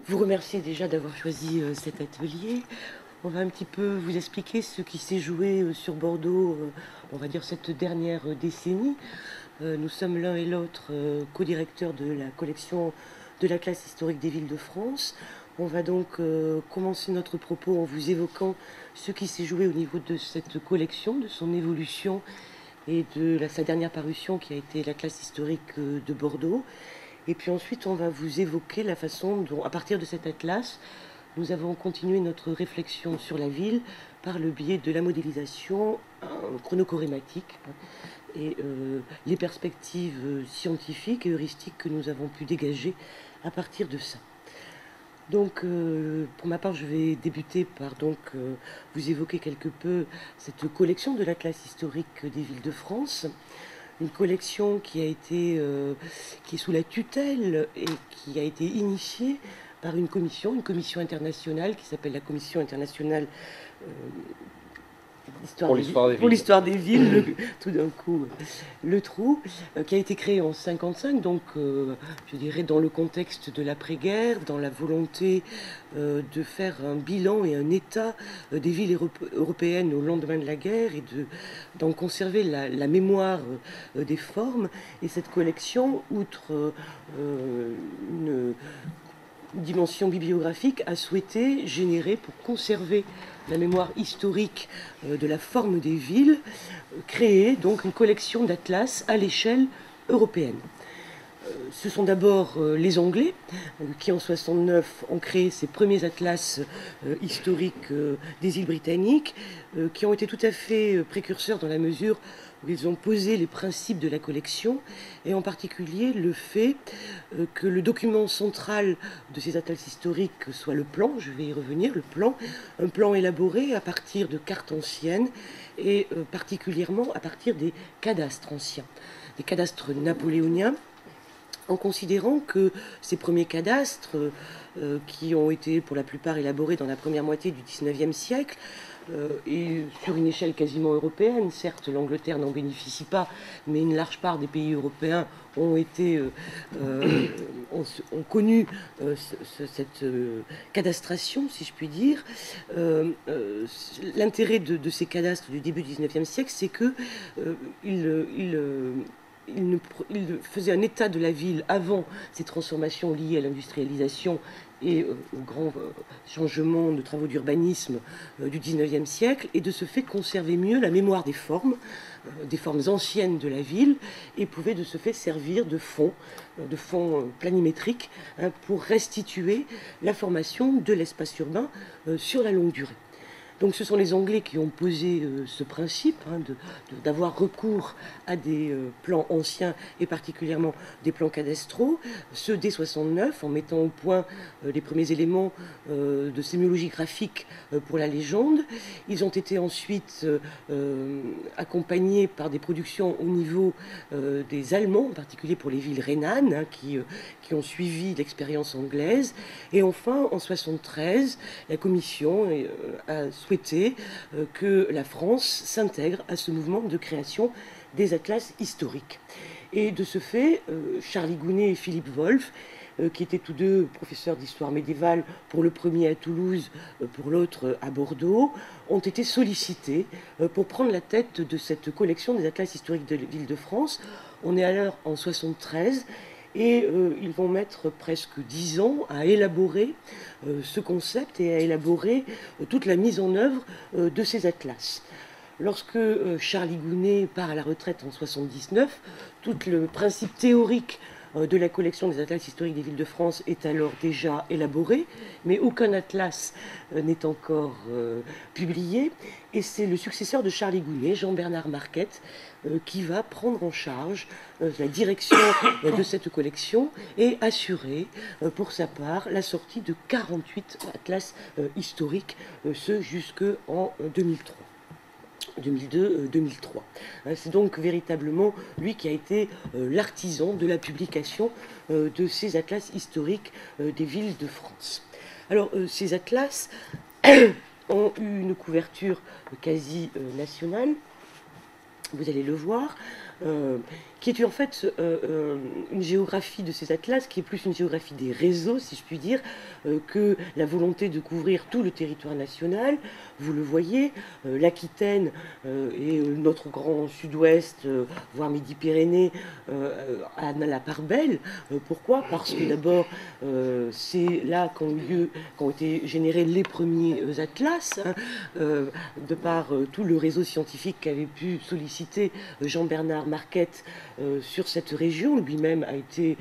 vous remercier déjà d'avoir choisi cet atelier. On va un petit peu vous expliquer ce qui s'est joué sur Bordeaux, on va dire cette dernière décennie. Nous sommes l'un et l'autre co-directeurs de la collection de la classe historique des villes de France. On va donc commencer notre propos en vous évoquant ce qui s'est joué au niveau de cette collection, de son évolution et de sa dernière parution qui a été la classe historique de Bordeaux. Et puis ensuite, on va vous évoquer la façon dont, à partir de cet atlas, nous avons continué notre réflexion sur la ville par le biais de la modélisation chronochorématique et les perspectives scientifiques et heuristiques que nous avons pu dégager à partir de ça. Donc, pour ma part, je vais débuter par vous évoquer quelque peu cette collection de l'Atlas historique des villes de France. Une collection qui est sous la tutelle et qui a été initiée par une commission internationale qui s'appelle la Commission internationale pour l'histoire des villes, tout d'un coup, le trou, qui a été créé en 1955, donc je dirais dans le contexte de l'après-guerre, dans la volonté de faire un bilan et un état des villes européennes au lendemain de la guerre et d'en conserver la mémoire des formes. Et cette collection, outre une dimension bibliographique, a souhaité générer, pour conserver la mémoire historique de la forme des villes, créer donc une collection d'atlas à l'échelle européenne. Ce sont d'abord les Anglais qui, en 1969, ont créé ces premiers atlas historiques des îles britanniques, qui ont été tout à fait précurseurs dans la mesure où ils ont posé les principes de la collection, et en particulier le fait que le document central de ces atlas historiques soit le plan, je vais y revenir, un plan élaboré à partir de cartes anciennes et particulièrement à partir des cadastres anciens, des cadastres napoléoniens, en considérant que ces premiers cadastres, qui ont été pour la plupart élaborés dans la première moitié du XIXe siècle, et sur une échelle quasiment européenne, certes l'Angleterre n'en bénéficie pas, mais une large part des pays européens ont connu cette cadastration, si je puis dire. L'intérêt de ces cadastres du début du XIXe siècle, c'est il faisait un état de la ville avant ces transformations liées à l'industrialisation et aux grands changements de travaux d'urbanisme du XIXe siècle, et de ce fait conserver mieux la mémoire des formes anciennes de la ville, et pouvait de ce fait servir de fond planimétrique pour restituer la formation de l'espace urbain sur la longue durée. Donc ce sont les Anglais qui ont posé ce principe d'avoir recours à des plans anciens et particulièrement des plans cadastraux, ceux dès 69, en mettant au point les premiers éléments de sémiologie graphique pour la légende. Ils ont été ensuite accompagnés par des productions au niveau des Allemands, en particulier pour les villes rhénanes, qui ont suivi l'expérience anglaise. Et enfin, en 73, la Commission a souhaité que la France s'intègre à ce mouvement de création des atlas historiques. Et de ce fait, Charlie Gounet et Philippe Wolff, qui étaient tous deux professeurs d'histoire médiévale, pour le premier à Toulouse, pour l'autre à Bordeaux, ont été sollicités pour prendre la tête de cette collection des atlas historiques de l'île de France. On est alors en 73, et ils vont mettre presque 10 ans à élaborer ce concept et à élaborer toute la mise en œuvre de ces atlas. Lorsque Charlie Gounet part à la retraite en 79, tout le principe théorique de la collection des atlas historiques des villes de France est alors déjà élaboré, mais aucun atlas n'est encore publié, et c'est le successeur de Charlie Gounet, Jean-Bernard Marquette, qui va prendre en charge la direction de cette collection et assurer pour sa part la sortie de 48 atlas historiques, ce jusqu'en 2003. 2002-2003. C'est donc véritablement lui qui a été l'artisan de la publication de ces atlas historiques des villes de France. Alors, ces atlas ont eu une couverture quasi nationale, vous allez le voir, qui est en fait une géographie de ces atlas qui est plus une géographie des réseaux, si je puis dire, que la volonté de couvrir tout le territoire national. Vous le voyez, l'Aquitaine et notre grand sud-ouest, voire Midi-Pyrénées, a la part belle. Pourquoi? Parce que d'abord, c'est là qu'ont été générés les premiers atlas, hein, de par tout le réseau scientifique qu'avait pu solliciter Jean-Bernard Marquette sur cette région. Lui-même a été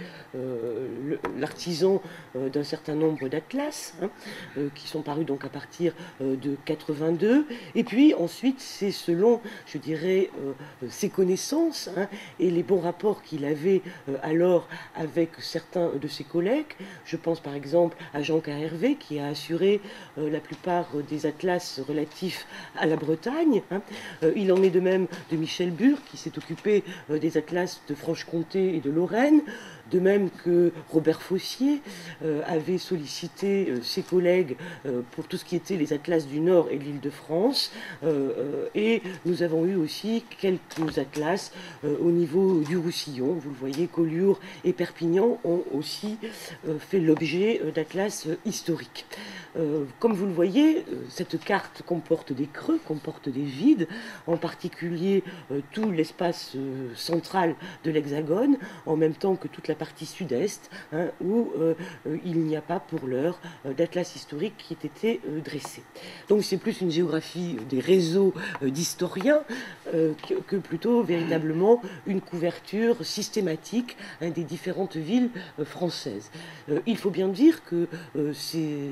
l'artisan d'un certain nombre d'atlas, hein, qui sont parus donc à partir de 82. Et puis ensuite, c'est selon, je dirais, ses connaissances, hein, et les bons rapports qu'il avait alors avec certains de ses collègues. Je pense par exemple à Jean Carhervé, qui a assuré la plupart des atlas relatifs à la Bretagne, hein. Il en est de même de Michel Bure, qui s'est occupé des atlas de Franche-Comté et de Lorraine, de même que Robert Fossier avait sollicité ses collègues pour tout ce qui était les atlas du Nord et de l'Île-de-France, et nous avons eu aussi quelques atlas au niveau du Roussillon. Vous le voyez, Collioure et Perpignan ont aussi fait l'objet d'atlas historiques. Comme vous le voyez, cette carte comporte des creux, comporte des vides, en particulier tout l'espace central de l'Hexagone, en même temps que toute la partie sud-est, hein, où il n'y a pas pour l'heure d'atlas historique qui ait été dressé. Donc c'est plus une géographie des réseaux d'historiens que plutôt véritablement une couverture systématique, hein, des différentes villes françaises. Il faut bien dire que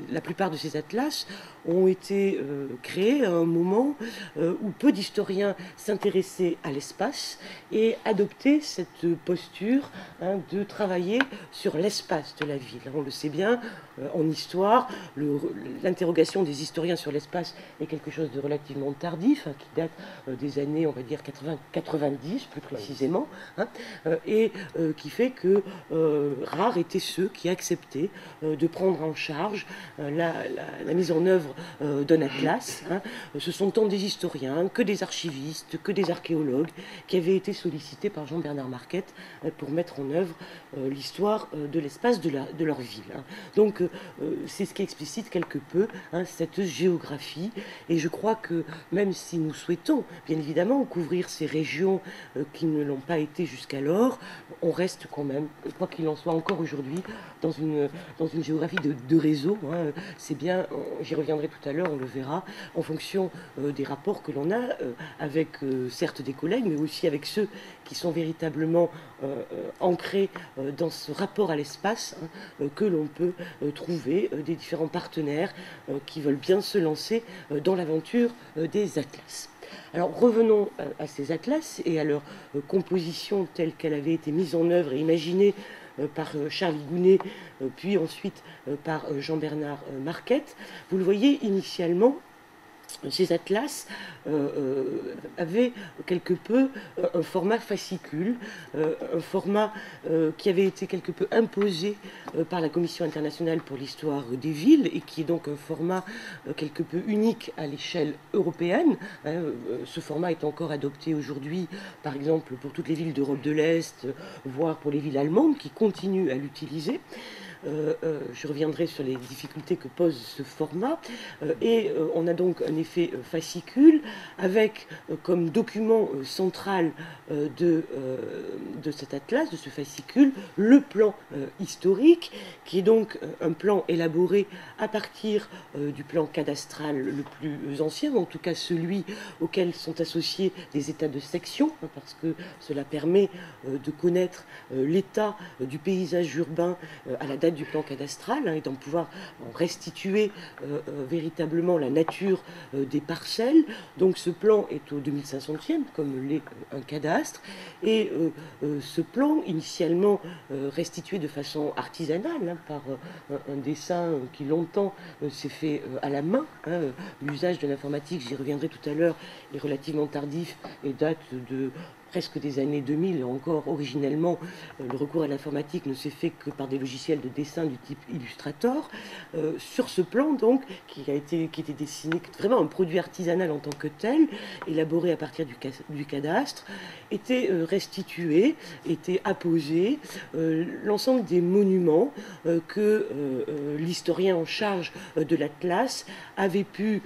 la plupart de ces atlas ont été créés à un moment où peu d'historiens s'intéressaient à l'espace et adoptaient cette posture, hein, de travailler sur l'espace de la ville. On le sait bien, en histoire, l'interrogation des historiens sur l'espace est quelque chose de relativement tardif, hein, qui date des années, on va dire, 80-90 plus précisément, hein, et qui fait que rares étaient ceux qui acceptaient de prendre en charge la mise en œuvre d'un atlas, hein. Ce sont tant des historiens que des archivistes, que des archéologues qui avaient été sollicités par Jean-Bernard Marquette pour mettre en œuvre l'histoire de l'espace de leur ville, hein. Donc c'est ce qui explicite quelque peu, hein, cette géographie. Et je crois que même si nous souhaitons bien évidemment couvrir ces régions qui ne l'ont pas été jusqu'alors, on reste quand même, quoi qu'il en soit encore aujourd'hui, dans une géographie de réseau, hein. C'est bien, j'y reviendrai tout à l'heure, on le verra, en fonction des rapports que l'on a avec certes des collègues, mais aussi avec ceux qui sont véritablement ancrés dans ce rapport à l'espace, hein, que l'on peut trouver des différents partenaires qui veulent bien se lancer dans l'aventure des atlas. Alors revenons à ces atlas et à leur composition telle qu'elle avait été mise en œuvre et imaginée par Charles Gounet, puis ensuite par Jean-Bernard Marquette. Vous le voyez, initialement, ces atlas avaient quelque peu un format fascicule, un format qui avait été quelque peu imposé par la Commission internationale pour l'histoire des villes et qui est donc un format quelque peu unique à l'échelle européenne, hein. Ce format est encore adopté aujourd'hui, par exemple, pour toutes les villes d'Europe de l'Est, voire pour les villes allemandes qui continuent à l'utiliser. Je reviendrai sur les difficultés que pose ce format, et on a donc un effet fascicule avec comme document central de cet atlas, de ce fascicule, le plan historique, qui est donc un plan élaboré à partir du plan cadastral le plus ancien, en tout cas celui auquel sont associés des états de section, hein, parce que cela permet de connaître l'état du paysage urbain à la date du plan cadastral, hein, et d'en pouvoir en restituer véritablement la nature des parcelles. Donc ce plan est au 2500e, comme l'est un cadastre, et ce plan, initialement restitué de façon artisanale, hein, par un dessin qui longtemps s'est fait à la main, hein. L'usage de l'informatique, j'y reviendrai tout à l'heure, est relativement tardif et date de presque des années 2000, et encore originellement, le recours à l'informatique ne s'est fait que par des logiciels de dessin du type Illustrator. Sur ce plan, donc, qui était dessiné, vraiment un produit artisanal en tant que tel, élaboré à partir du cadastre, était restitué, était apposé l'ensemble des monuments que l'historien en charge de l'Atlas avait pu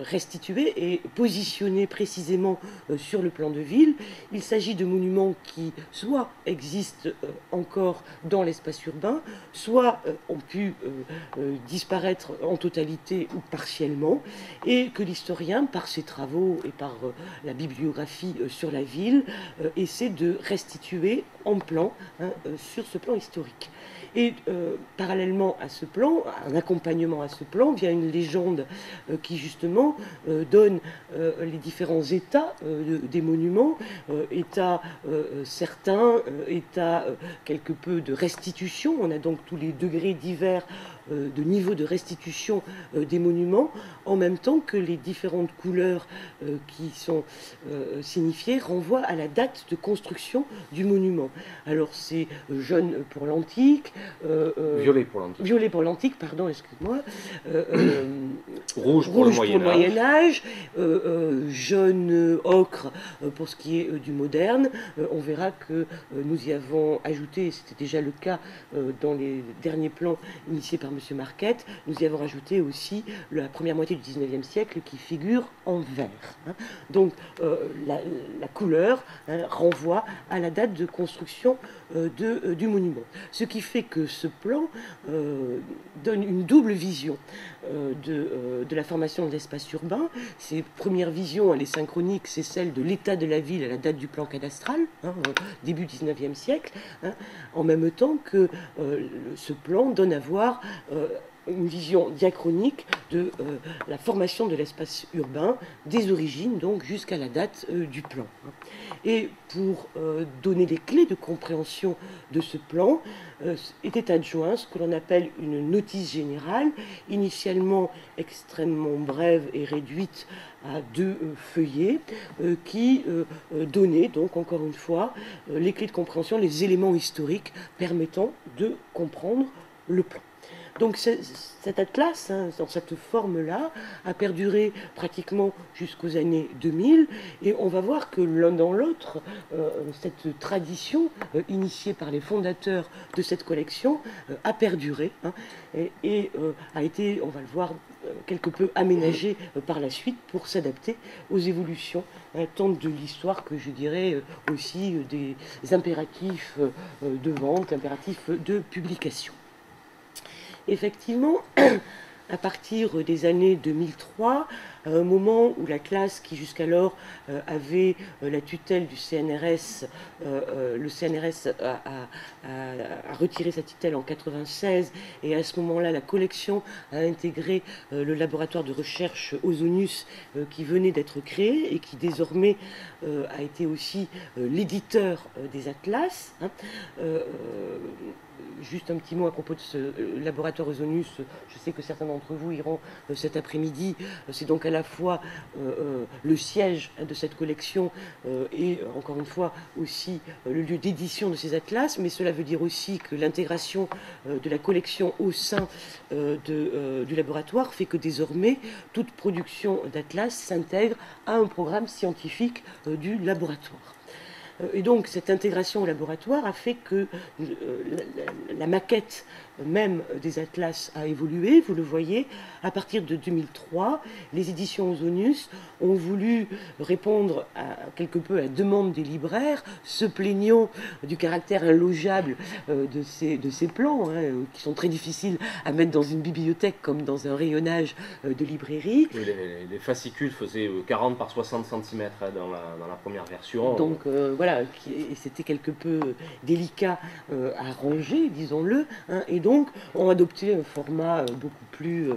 restituer et positionner précisément sur le plan de ville. Il s'agit de monuments qui soit existent encore dans l'espace urbain, soit ont pu disparaître en totalité ou partiellement, et que l'historien, par ses travaux et par la bibliographie sur la ville, essaie de restituer en plan, sur ce plan historique. Et parallèlement à ce plan, un accompagnement à ce plan, vient une légende qui justement donne les différents états des monuments, état certain, état quelque peu de restitution. On a donc tous les degrés divers de niveau de restitution des monuments, en même temps que les différentes couleurs qui sont signifiées renvoient à la date de construction du monument. Alors c'est jaune pour l'antique, violet pour l'antique, pardon, excuse-moi, rouge pour le Moyen-Âge, jaune ocre pour ce qui est du moderne. On verra que nous y avons ajouté, c'était déjà le cas dans les derniers plans initiés par M. Marquette, nous y avons rajouté aussi la première moitié du 19e siècle qui figure en vert. Donc la couleur renvoie à la date de construction du monument. Ce qui fait que ce plan donne une double vision de la formation de l'espace urbain. Ces premières visions, elle est synchronique, c'est celle de l'état de la ville à la date du plan cadastral, début 19e siècle, en même temps que ce plan donne à voir une vision diachronique de la formation de l'espace urbain, des origines donc jusqu'à la date du plan. Et pour donner les clés de compréhension de ce plan, était adjoint ce que l'on appelle une notice générale, initialement extrêmement brève et réduite à 2 feuillets, qui donnait donc encore une fois les clés de compréhension, les éléments historiques permettant de comprendre le plan. Donc cet atlas, dans cette forme-là, a perduré pratiquement jusqu'aux années 2000, et on va voir que l'un dans l'autre, cette tradition initiée par les fondateurs de cette collection a perduré, et a été, on va le voir, quelque peu aménagée par la suite pour s'adapter aux évolutions, tant de l'histoire que je dirais aussi des impératifs de vente, impératifs de publication. Effectivement, à partir des années 2003, à un moment où la classe qui jusqu'alors avait la tutelle du CNRS, le CNRS a retiré sa tutelle en 1996, et à ce moment-là, la collection a intégré le laboratoire de recherche Ozonius qui venait d'être créé et qui désormais a été aussi l'éditeur des atlas. Juste un petit mot à propos de ce laboratoire Ozonius. Je sais que certains d'entre vous iront cet après-midi. C'est donc à la fois le siège de cette collection et encore une fois aussi le lieu d'édition de ces atlas, mais cela veut dire aussi que l'intégration de la collection au sein du laboratoire fait que désormais toute production d'atlas s'intègre à un programme scientifique du laboratoire. Et donc cette intégration au laboratoire a fait que la maquette même des atlas a évolué. Vous le voyez, à partir de 2003, les éditions Ozonius ont voulu répondre quelque peu à la demande des libraires, se plaignant du caractère inlogeable de ces plans, qui sont très difficiles à mettre dans une bibliothèque comme dans un rayonnage de librairie. Oui, les fascicules faisaient 40 par 60 cm dans la première version. Donc voilà, c'était quelque peu délicat à ranger, disons-le, et donc ont adopté un format beaucoup plus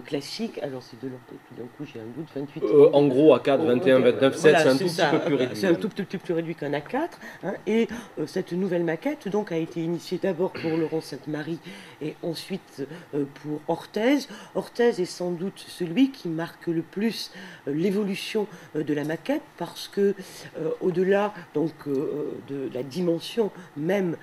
classique. Alors c'est de leur côté, d'un coup j'ai un doute, 28. En gros, A4, 21, 29, 7, voilà, c'est un tout petit peu plus réduit. C'est un tout petit peu plus réduit qu'un A4. Hein, et cette nouvelle maquette donc, a été initiée d'abord pour Laurent Sainte-Marie et ensuite pour Orthez. Orthez est sans doute celui qui marque le plus l'évolution de la maquette parce que au-delà donc de la dimension même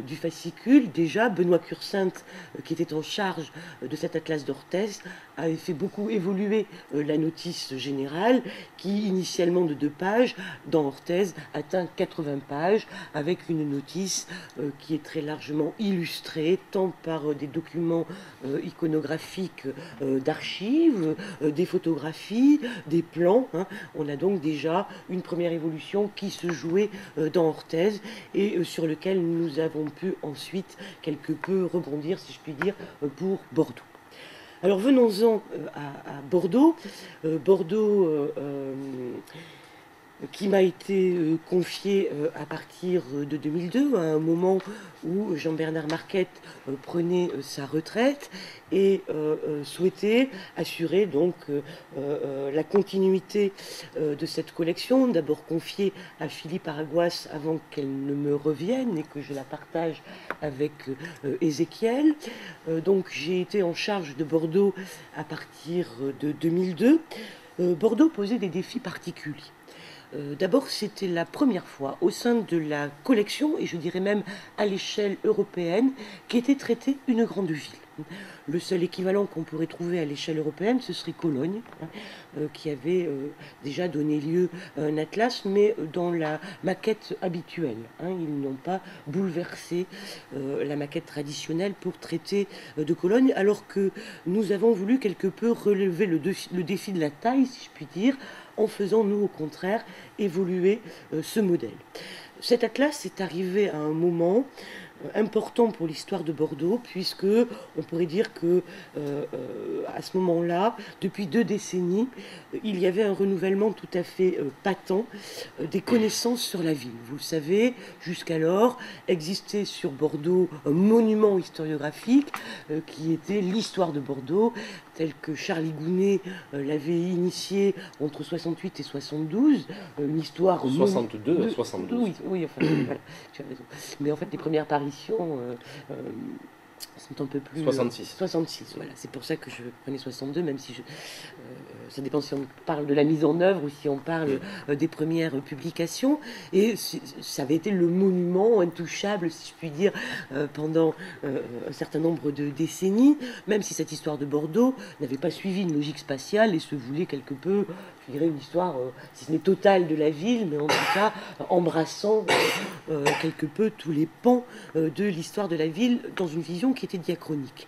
du fascicule, déjà Benoît Curcinte, qui était en charge de cet atlas d'Orthez, avait fait beaucoup évoluer la notice générale qui, initialement de 2 pages, dans Orthez, atteint 80 pages, avec une notice qui est très largement illustrée, tant par des documents iconographiques d'archives, des photographies, des plans. Hein. On a donc déjà une première évolution qui se jouait dans Orthez et sur lequel nous avons pu ensuite quelque peu rebondir, si je puis dire, pour Bordeaux. Alors venons-en à Bordeaux. Bordeaux qui m'a été confié à partir de 2002, à un moment où Jean-Bernard Marquette prenait sa retraite et souhaitait assurer donc la continuité de cette collection, d'abord confiée à Philippe Aragois avant qu'elle ne me revienne et que je la partage avec Ézéchiel. Donc j'ai été en charge de Bordeaux à partir de 2002. Bordeaux posait des défis particuliers. D'abord, c'était la première fois au sein de la collection, et je dirais même à l'échelle européenne, qu'était traitée une grande ville. Le seul équivalent qu'on pourrait trouver à l'échelle européenne, ce serait Cologne, qui avait déjà donné lieu à un atlas, mais dans la maquette habituelle. Ils n'ont pas bouleversé la maquette traditionnelle pour traiter de Cologne, alors que nous avons voulu quelque peu relever le défi de la taille, si je puis dire, en faisant, nous, au contraire, évoluer ce modèle. Cet atlas est arrivé à un moment important pour l'histoire de Bordeaux, puisque on pourrait dire que à ce moment-là, depuis 2 décennies, il y avait un renouvellement tout à fait patent des connaissances sur la ville. Vous le savez, jusqu'alors existait sur Bordeaux un monument historiographique qui était l'histoire de Bordeaux, tel que Charles Gounet l'avait initié entre 68 et 72, une histoire... 62 à 72. Oui, enfin, voilà, tu as raison. Mais en fait, les premières apparitions sont un peu plus... 66. 66, voilà. C'est pour ça que je prenais 62, même si ça dépend si on parle de la mise en œuvre ou si on parle des premières publications. Et ça avait été le monument intouchable, si je puis dire, pendant un certain nombre de décennies, même si cette histoire de Bordeaux n'avait pas suivi une logique spatiale et se voulait quelque peu, je dirais, une histoire, si ce n'est totale de la ville, mais en tout cas embrassant quelque peu tous les pans de l'histoire de la ville dans une vision qui était diachronique.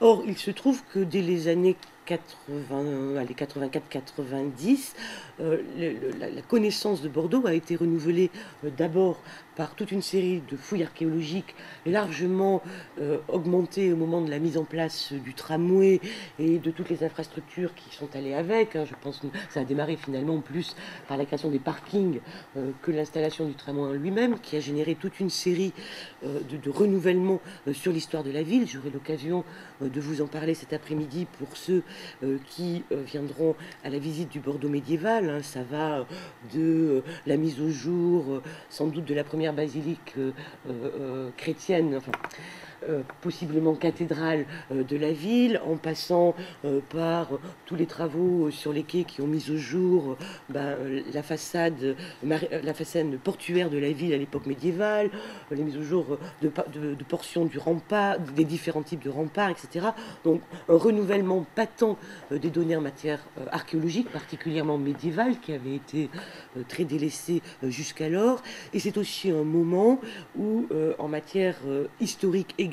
Or, il se trouve que dès les années 84-90, la connaissance de Bordeaux a été renouvelée d'abord par toute une série de fouilles archéologiques largement augmentées au moment de la mise en place du tramway et de toutes les infrastructures qui sont allées avec. Je pense que ça a démarré finalement plus par la création des parkings que l'installation du tramway en lui-même, qui a généré toute une série de renouvellements sur l'histoire de la ville. J'aurai l'occasion de vous en parler cet après-midi pour ceux qui viendront à la visite du Bordeaux médiéval. Ça va de la mise au jour, sans doute de la première basilique chrétienne, enfin, possiblement cathédrale de la ville, en passant par tous les travaux sur les quais qui ont mis au jour la façade portuaire de la ville à l'époque médiévale, les mises au jour de portions du rempart, des différents types de remparts, etc. Donc un renouvellement patent des données en matière archéologique, particulièrement médiévale, qui avait été très délaissée jusqu'alors. Et c'est aussi un moment où, en matière historique également,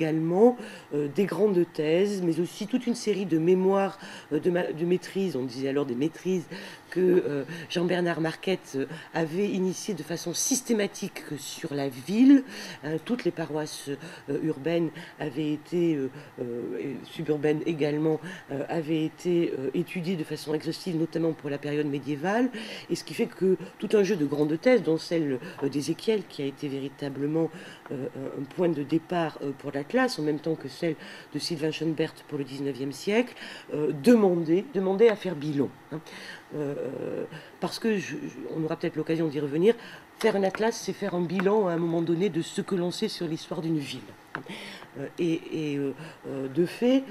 des grandes thèses, mais aussi toute une série de mémoires de maîtrise, on disait alors des maîtrises, que Jean-Bernard Marquette avait initié de façon systématique sur la ville. Toutes les paroisses urbaines avaient été, suburbaines également, avaient été étudiées de façon exhaustive, notamment pour la période médiévale, et ce qui fait que tout un jeu de grandes thèses, dont celle d'Ézéchiel, qui a été véritablement un point de départ pour la Atlas, en même temps que celle de Sylvain Schoenbert pour le XIXe siècle, demandait à faire bilan. Hein. Parce que, on aura peut-être l'occasion d'y revenir, faire un atlas, c'est faire un bilan à un moment donné de ce que l'on sait sur l'histoire d'une ville. De fait,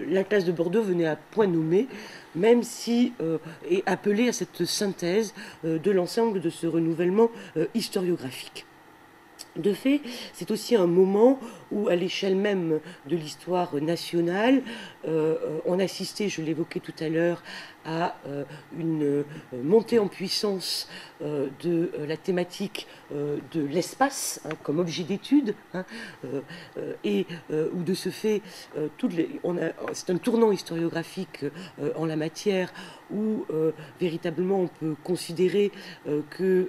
l'Atlas de Bordeaux venait à point nommé, même si est appelé à cette synthèse de l'ensemble de ce renouvellement historiographique. De fait, c'est aussi un moment où, à l'échelle même de l'histoire nationale, on assistait, je l'évoquais tout à l'heure, à une montée en puissance de la thématique de l'espace hein, comme objet d'étude, hein, où de ce fait, c'est un tournant historiographique en la matière où véritablement on peut considérer que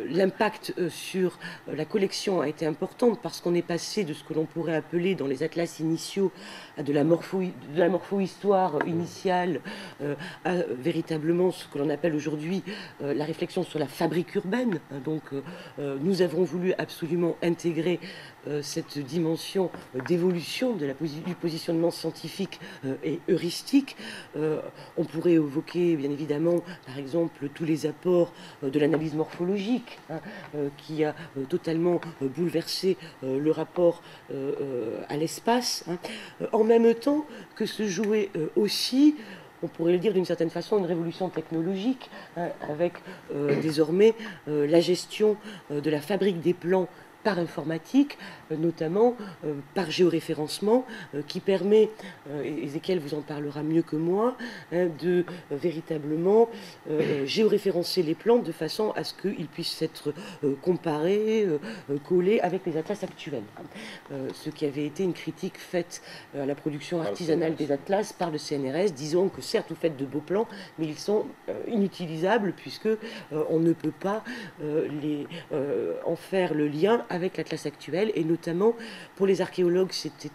l'impact sur la collection a été important parce qu'on est passé de ce que l'on pourrait appeler dans les atlas initiaux à de la morpho-histoire initiale à véritablement ce que l'on appelle aujourd'hui la réflexion sur la fabrique urbaine. Donc nous avons voulu absolument intégrer cette dimension d'évolution du positionnement scientifique et heuristique. On pourrait évoquer bien évidemment par exemple tous les apports de l'analyse morphologique hein, qui a totalement bouleversé le rapport à l'espace, hein, en même temps que se jouait aussi, on pourrait le dire d'une certaine façon, une révolution technologique, hein, avec désormais la gestion de la fabrique des plans par informatique, notamment par géoréférencement, qui permet, et Ézéchiel vous en parlera mieux que moi, hein, de véritablement géoréférencer les plans de façon à ce qu'ils puissent être comparés, collés avec les atlas actuels. Ce qui avait été une critique faite à la production artisanale des atlas par le CNRS, disons que certes vous faites de beaux plans, mais ils sont inutilisables puisque on ne peut pas en faire le lien avec l'atlas actuel, et notamment pour les archéologues c'était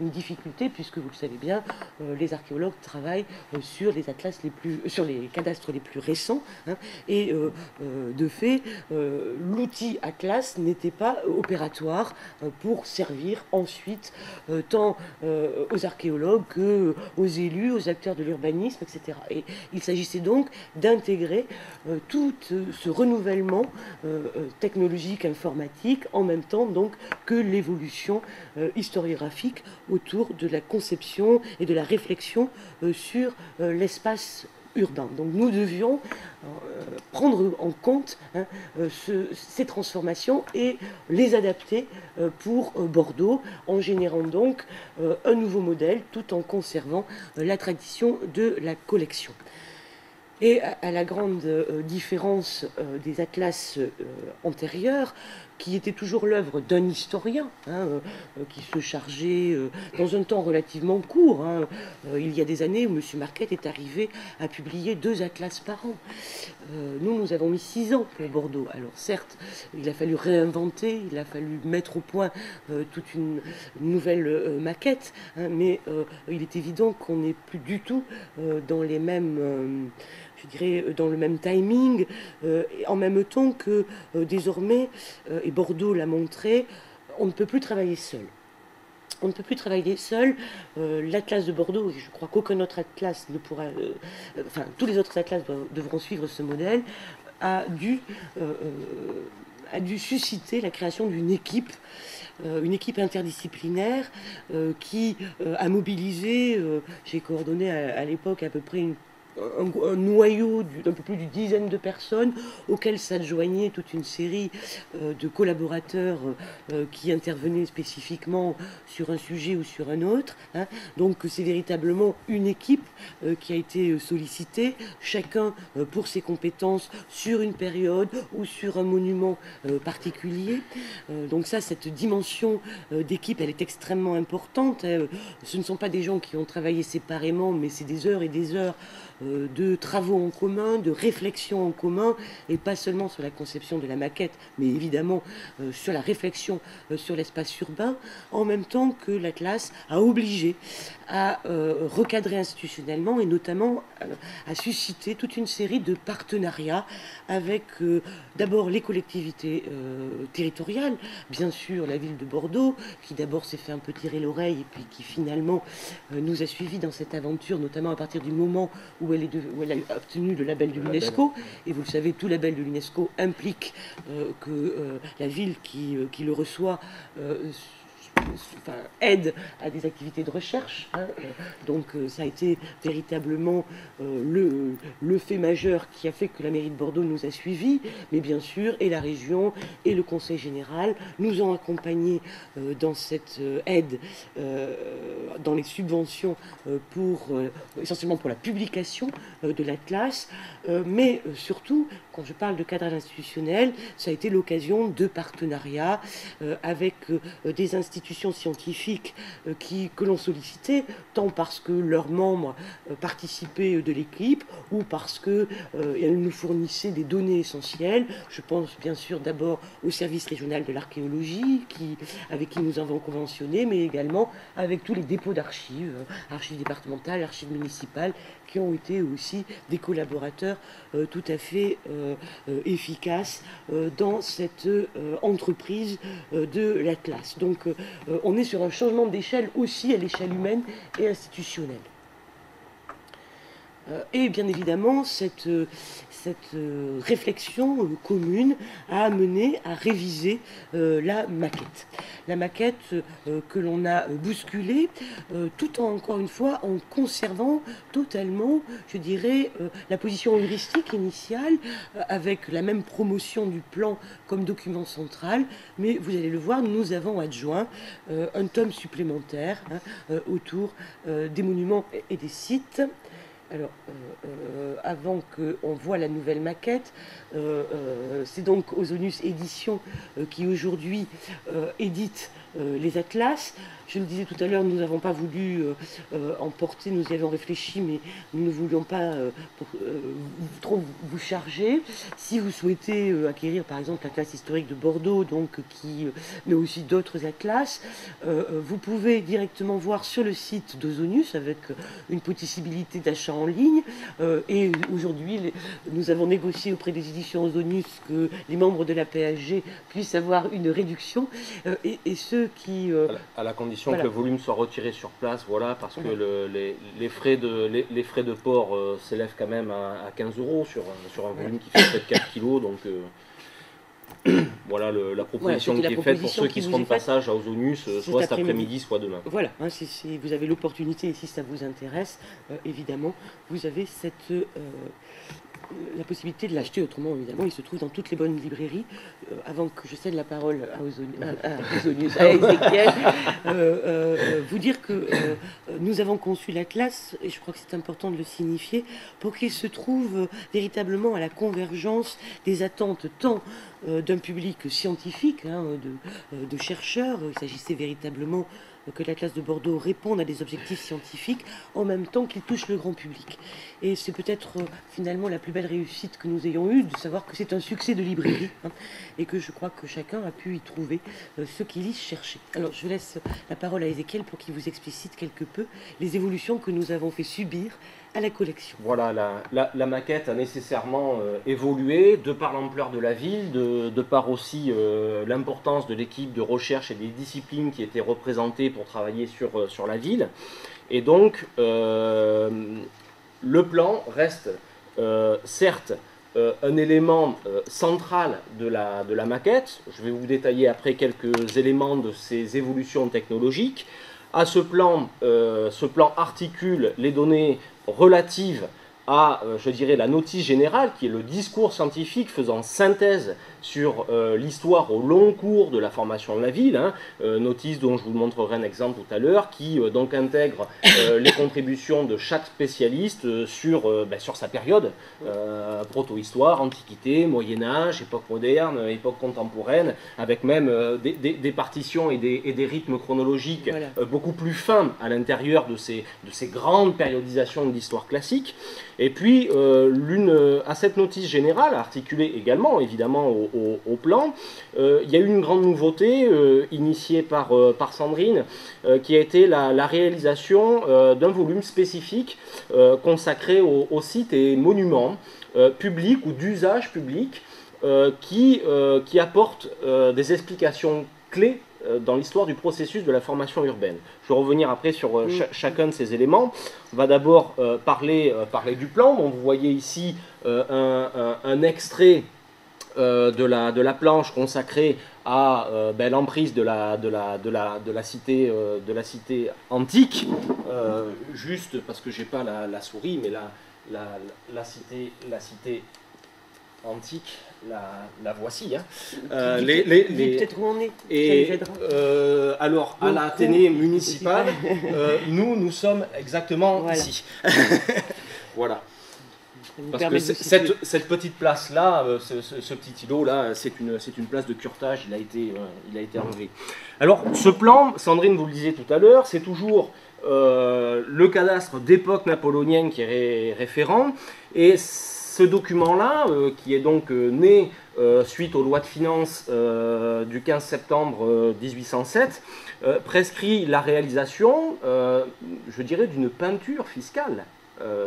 une difficulté puisque vous le savez bien, les archéologues travaillent sur les atlas sur les cadastres les plus récents, hein, et de fait l'outil atlas n'était pas opératoire pour servir ensuite tant aux archéologues qu'aux élus, aux acteurs de l'urbanisme, etc. Et il s'agissait donc d'intégrer tout ce renouvellement technologique, informatique, en même temps donc que l'évolution historiographique autour de la conception et de la réflexion sur l'espace urbain. Donc nous devions prendre en compte hein, ces transformations et les adapter pour Bordeaux, en générant donc un nouveau modèle tout en conservant la tradition de la collection. Et à la grande différence des atlas antérieurs, qui était toujours l'œuvre d'un historien, hein, qui se chargeait dans un temps relativement court. Hein. Il y a des années où M. Marquette est arrivé à publier 2 atlas par an. Nous avons mis 6 ans pour Bordeaux. Alors certes, il a fallu réinventer, il a fallu mettre au point toute une nouvelle maquette, hein, mais il est évident qu'on n'est plus du tout dans les mêmes... je dirais, dans le même timing, en même temps que désormais, et Bordeaux l'a montré, on ne peut plus travailler seul. On ne peut plus travailler seul. L'Atlas de Bordeaux, et je crois qu'aucun autre Atlas ne pourra... enfin, tous les autres Atlas devront suivre ce modèle, a dû susciter la création d'une équipe interdisciplinaire qui a mobilisé, j'ai coordonné à l'époque à peu près un noyau d'un peu plus d'une dizaine de personnes auxquelles s'adjoignait toute une série de collaborateurs qui intervenaient spécifiquement sur un sujet ou sur un autre. Hein. Donc c'est véritablement une équipe qui a été sollicitée, chacun pour ses compétences sur une période ou sur un monument particulier. Donc ça, cette dimension d'équipe, elle est extrêmement importante. Ce ne sont pas des gens qui ont travaillé séparément, mais c'est des heures et des heures de travaux en commun, de réflexions en commun, et pas seulement sur la conception de la maquette, mais évidemment sur la réflexion sur l'espace urbain, en même temps que l'Atlas a obligé à recadrer institutionnellement et notamment à susciter toute une série de partenariats avec d'abord les collectivités territoriales, bien sûr la ville de Bordeaux, qui d'abord s'est fait un peu tirer l'oreille et puis qui finalement nous a suivis dans cette aventure, notamment à partir du moment où elle a obtenu le label de l'UNESCO. Et vous le savez, tout label de l'UNESCO implique que la ville qui le reçoit aide à des activités de recherche. Donc ça a été véritablement le fait majeur qui a fait que la mairie de Bordeaux nous a suivis, mais bien sûr, et la région et le Conseil général nous ont accompagnés dans cette aide, dans les subventions essentiellement pour la publication de l'Atlas, mais surtout, quand je parle de cadrage institutionnel, ça a été l'occasion de partenariats avec des institutions scientifiques que l'on sollicitait, tant parce que leurs membres participaient de l'équipe ou parce qu'elles nous fournissaient des données essentielles. Je pense bien sûr d'abord au service régional de l'archéologie, avec qui nous avons conventionné, mais également avec tous les dépôts d'archives, archives départementales, archives municipales, qui ont été aussi des collaborateurs tout à fait efficaces dans cette entreprise de l'Atlas. Donc on est sur un changement d'échelle aussi à l'échelle humaine et institutionnelle. Et bien évidemment, cette réflexion commune a amené à réviser la maquette. La maquette que l'on a bousculée, tout encore une fois, en conservant totalement, je dirais, la position heuristique initiale, avec la même promotion du plan comme document central, mais vous allez le voir, nous avons adjoint un tome supplémentaire autour des monuments et des sites. Alors, avant qu'on voit la nouvelle maquette, c'est donc Ozonius Éditions qui aujourd'hui édite les atlas. Je le disais tout à l'heure, nous n'avons pas voulu emporter, nous y avions réfléchi, mais nous ne voulions pas trop vous charger. Si vous souhaitez acquérir par exemple l'Atlas historique de Bordeaux, mais aussi d'autres atlas, vous pouvez directement voir sur le site d'Ozonius avec une possibilité d'achat en ligne. Et aujourd'hui, nous avons négocié auprès des éditions Ozonius que les membres de la PHG puissent avoir une réduction. Et ceux qui... à la condition que le volume soit retiré sur place, voilà, parce que les frais de port s'élèvent quand même à 15 € sur un volume qui fait peut-être 4 kg, donc voilà la proposition qui est faite pour ceux qui seront de passage à Ozonius, soit cet après-midi, soit demain. Voilà, si vous avez l'opportunité et si ça vous intéresse, évidemment, vous avez la possibilité de l'acheter. Autrement, évidemment, il se trouve dans toutes les bonnes librairies. Avant que je cède la parole à Ézéchiel, vous dire que nous avons conçu l'Atlas, et je crois que c'est important de le signifier, pour qu'il se trouve véritablement à la convergence des attentes tant d'un public scientifique, de chercheurs. Il s'agissait véritablement que l'Atlas de Bordeaux réponde à des objectifs scientifiques en même temps qu'il touche le grand public. Et c'est peut-être finalement la plus belle réussite que nous ayons eue, de savoir que c'est un succès de librairie, et que je crois que chacun a pu y trouver ce qu'il y cherchait. Alors je laisse la parole à Ézéchiel pour qu'il vous explicite quelque peu les évolutions que nous avons fait subir à la collection. Voilà, la maquette a nécessairement évolué de par l'ampleur de la ville, de par aussi l'importance de l'équipe de recherche et des disciplines qui étaient représentées pour travailler sur la ville. Et donc, le plan reste certes un élément central de la maquette. Je vais vous détailler après quelques éléments de ces évolutions technologiques. À ce plan articule les données relatives à, je dirais, la notice générale, qui est le discours scientifique faisant synthèse sur l'histoire au long cours de la formation de la ville, notice dont je vous montrerai un exemple tout à l'heure, qui donc intègre les contributions de chaque spécialiste sur sa période, proto-histoire, antiquité, Moyen-Âge, époque moderne, époque contemporaine, avec même des partitions et des rythmes chronologiques beaucoup plus fins à l'intérieur de ces grandes périodisations de l'histoire classique. Et puis, à cette notice générale, articulée également évidemment au plan, il y a eu une grande nouveauté initiée par Sandrine, qui a été la réalisation d'un volume spécifique consacré aux sites et monuments publics ou d'usage public qui apportent des explications clés dans l'histoire du processus de la formation urbaine. Je vais revenir après sur chacun de ces éléments. On va d'abord parler du plan. Donc, vous voyez ici un extrait de la planche consacrée à l'emprise de la cité antique. Juste parce que j'ai pas la souris, mais la cité antique, la voici. Hein. Peut-être où on est. Et alors, à l'Athénée municipal, nous sommes exactement ici. Voilà. Parce que cette petite place-là, ce petit îlot-là, c'est une place de curtage, il a été enlevé. Alors, ce plan, Sandrine vous le disait tout à l'heure, c'est toujours le cadastre d'époque napoléonienne qui est référent, et ce document-là, qui est donc né suite aux lois de finances du 15 septembre 1807, prescrit la réalisation, je dirais, d'une peinture fiscale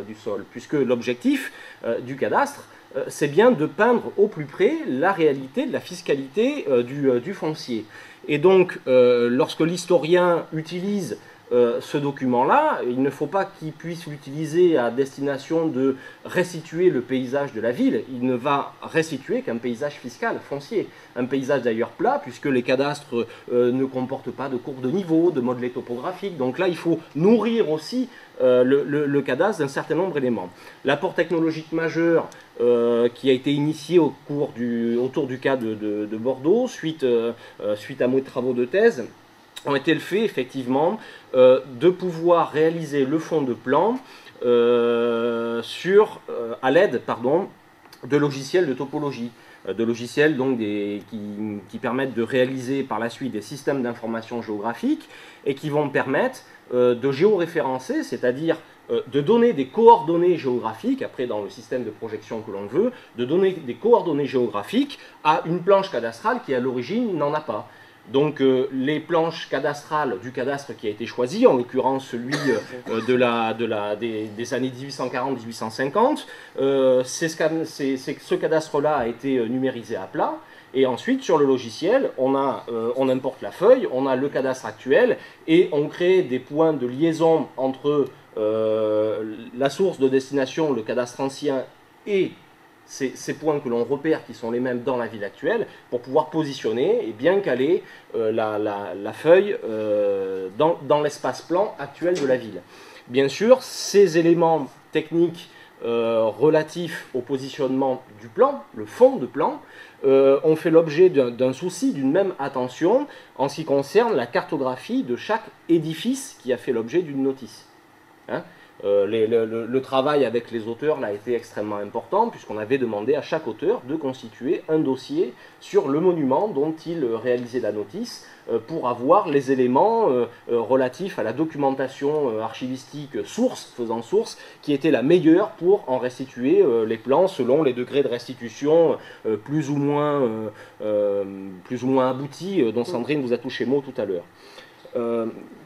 du sol, puisque l'objectif du cadastre, c'est bien de peindre au plus près la réalité de la fiscalité du foncier. Et donc, lorsque l'historien utilise ce document-là, il ne faut pas qu'il puisse l'utiliser à destination de restituer le paysage de la ville. Il ne va restituer qu'un paysage fiscal, foncier. Un paysage d'ailleurs plat, puisque les cadastres ne comportent pas de courbes de niveau, de modelés topographiques. Donc là, il faut nourrir aussi le cadastre d'un certain nombre d'éléments. L'apport technologique majeur qui a été initié autour du cas de Bordeaux, suite à mes travaux de thèse, ont été le fait effectivement de pouvoir réaliser le fond de plan à l'aide de logiciels de topologie, de logiciels donc qui permettent de réaliser par la suite des systèmes d'information géographique et qui vont permettre de géoréférencer, c'est-à-dire de donner des coordonnées géographiques, après dans le système de projection que l'on veut, de donner des coordonnées géographiques à une planche cadastrale qui à l'origine n'en a pas. Donc les planches cadastrales du cadastre qui a été choisi, en l'occurrence celui des années 1840-1850, ce cadastre-là a été numérisé à plat. Et ensuite, sur le logiciel, on importe la feuille, on a le cadastre actuel, et on crée des points de liaison entre la source de destination, le cadastre ancien, et ces points que l'on repère qui sont les mêmes dans la ville actuelle pour pouvoir positionner et bien caler la feuille dans l'espace plan actuel de la ville. Bien sûr, ces éléments techniques relatifs au positionnement du plan, le fond de plan, ont fait l'objet d'un souci, d'une même attention en ce qui concerne la cartographie de chaque édifice qui a fait l'objet d'une notice. Hein ? Le travail avec les auteurs là, a été extrêmement important puisqu'on avait demandé à chaque auteur de constituer un dossier sur le monument dont il réalisait la notice pour avoir les éléments relatifs à la documentation archivistique faisant source qui était la meilleure pour en restituer les plans selon les degrés de restitution plus ou moins aboutis dont Sandrine vous a touché mot tout à l'heure.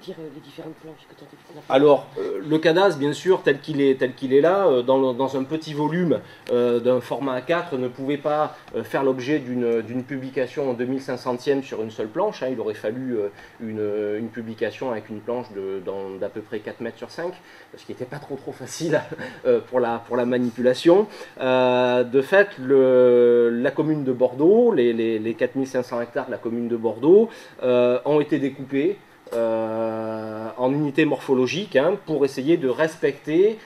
Dire les différentes planches que tu as. Alors, le cadastre, bien sûr, tel qu'il est là, dans un petit volume d'un format A4, ne pouvait pas faire l'objet d'une publication en 2500e sur une seule planche. Hein. Il aurait fallu une publication avec une planche d'à peu près 4 mètres sur 5, ce qui n'était pas trop facile pour la manipulation. De fait, la commune de Bordeaux, les 4500 hectares de la commune de Bordeaux, ont été découpés en unités morphologiques pour essayer de respecter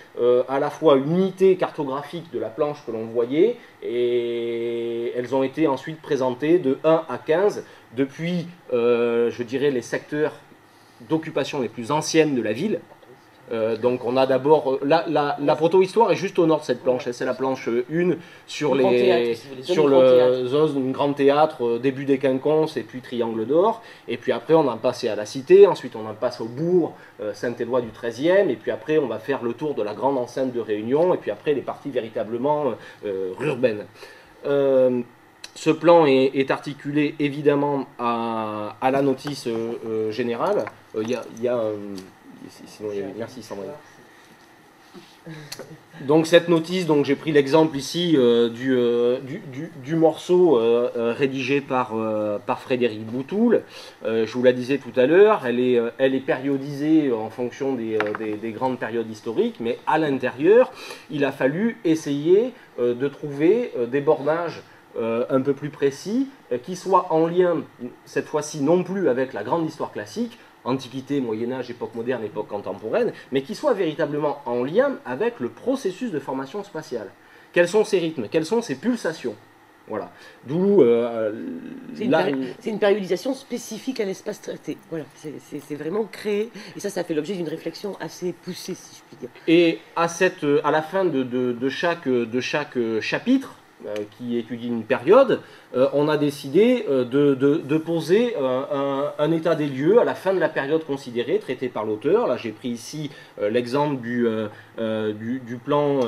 à la fois une unité cartographique de la planche que l'on voyait et elles ont été ensuite présentées de 1 à 15 depuis, je dirais, les secteurs d'occupation les plus anciennes de la ville, Donc on a d'abord la proto-histoire est juste au nord de cette planche, c'est la planche 1 sur le zone grand théâtre, début des quinconces et puis triangle d'or, et puis après on en passe à la cité, ensuite on en passe au bourg, Saint-Éloi du 13e, et puis après on va faire le tour de la grande enceinte de Réunion, et puis après les parties véritablement urbaines. Ce plan est articulé évidemment à la notice générale. Merci Sandrine. Donc cette notice, j'ai pris l'exemple ici du morceau rédigé par Frédéric Boutoul. Je vous la disais tout à l'heure, elle est périodisée en fonction des grandes périodes historiques, mais à l'intérieur, il a fallu essayer de trouver des bornages un peu plus précis, qui soient en lien, cette fois-ci non plus avec la grande histoire classique, Antiquité, Moyen-Âge, époque moderne, époque contemporaine, mais qui soit véritablement en lien avec le processus de formation spatiale. Quels sont ces rythmes? Quelles sont ces pulsations? Voilà. D'où c'est une périodisation spécifique à l'espace traité. Voilà, c'est vraiment créé, et ça fait l'objet d'une réflexion assez poussée, si je puis dire. Et à la fin de chaque chapitre, qui étudie une période, on a décidé de poser un état des lieux à la fin de la période considérée, traitée par l'auteur. Là, j'ai pris ici l'exemple du plan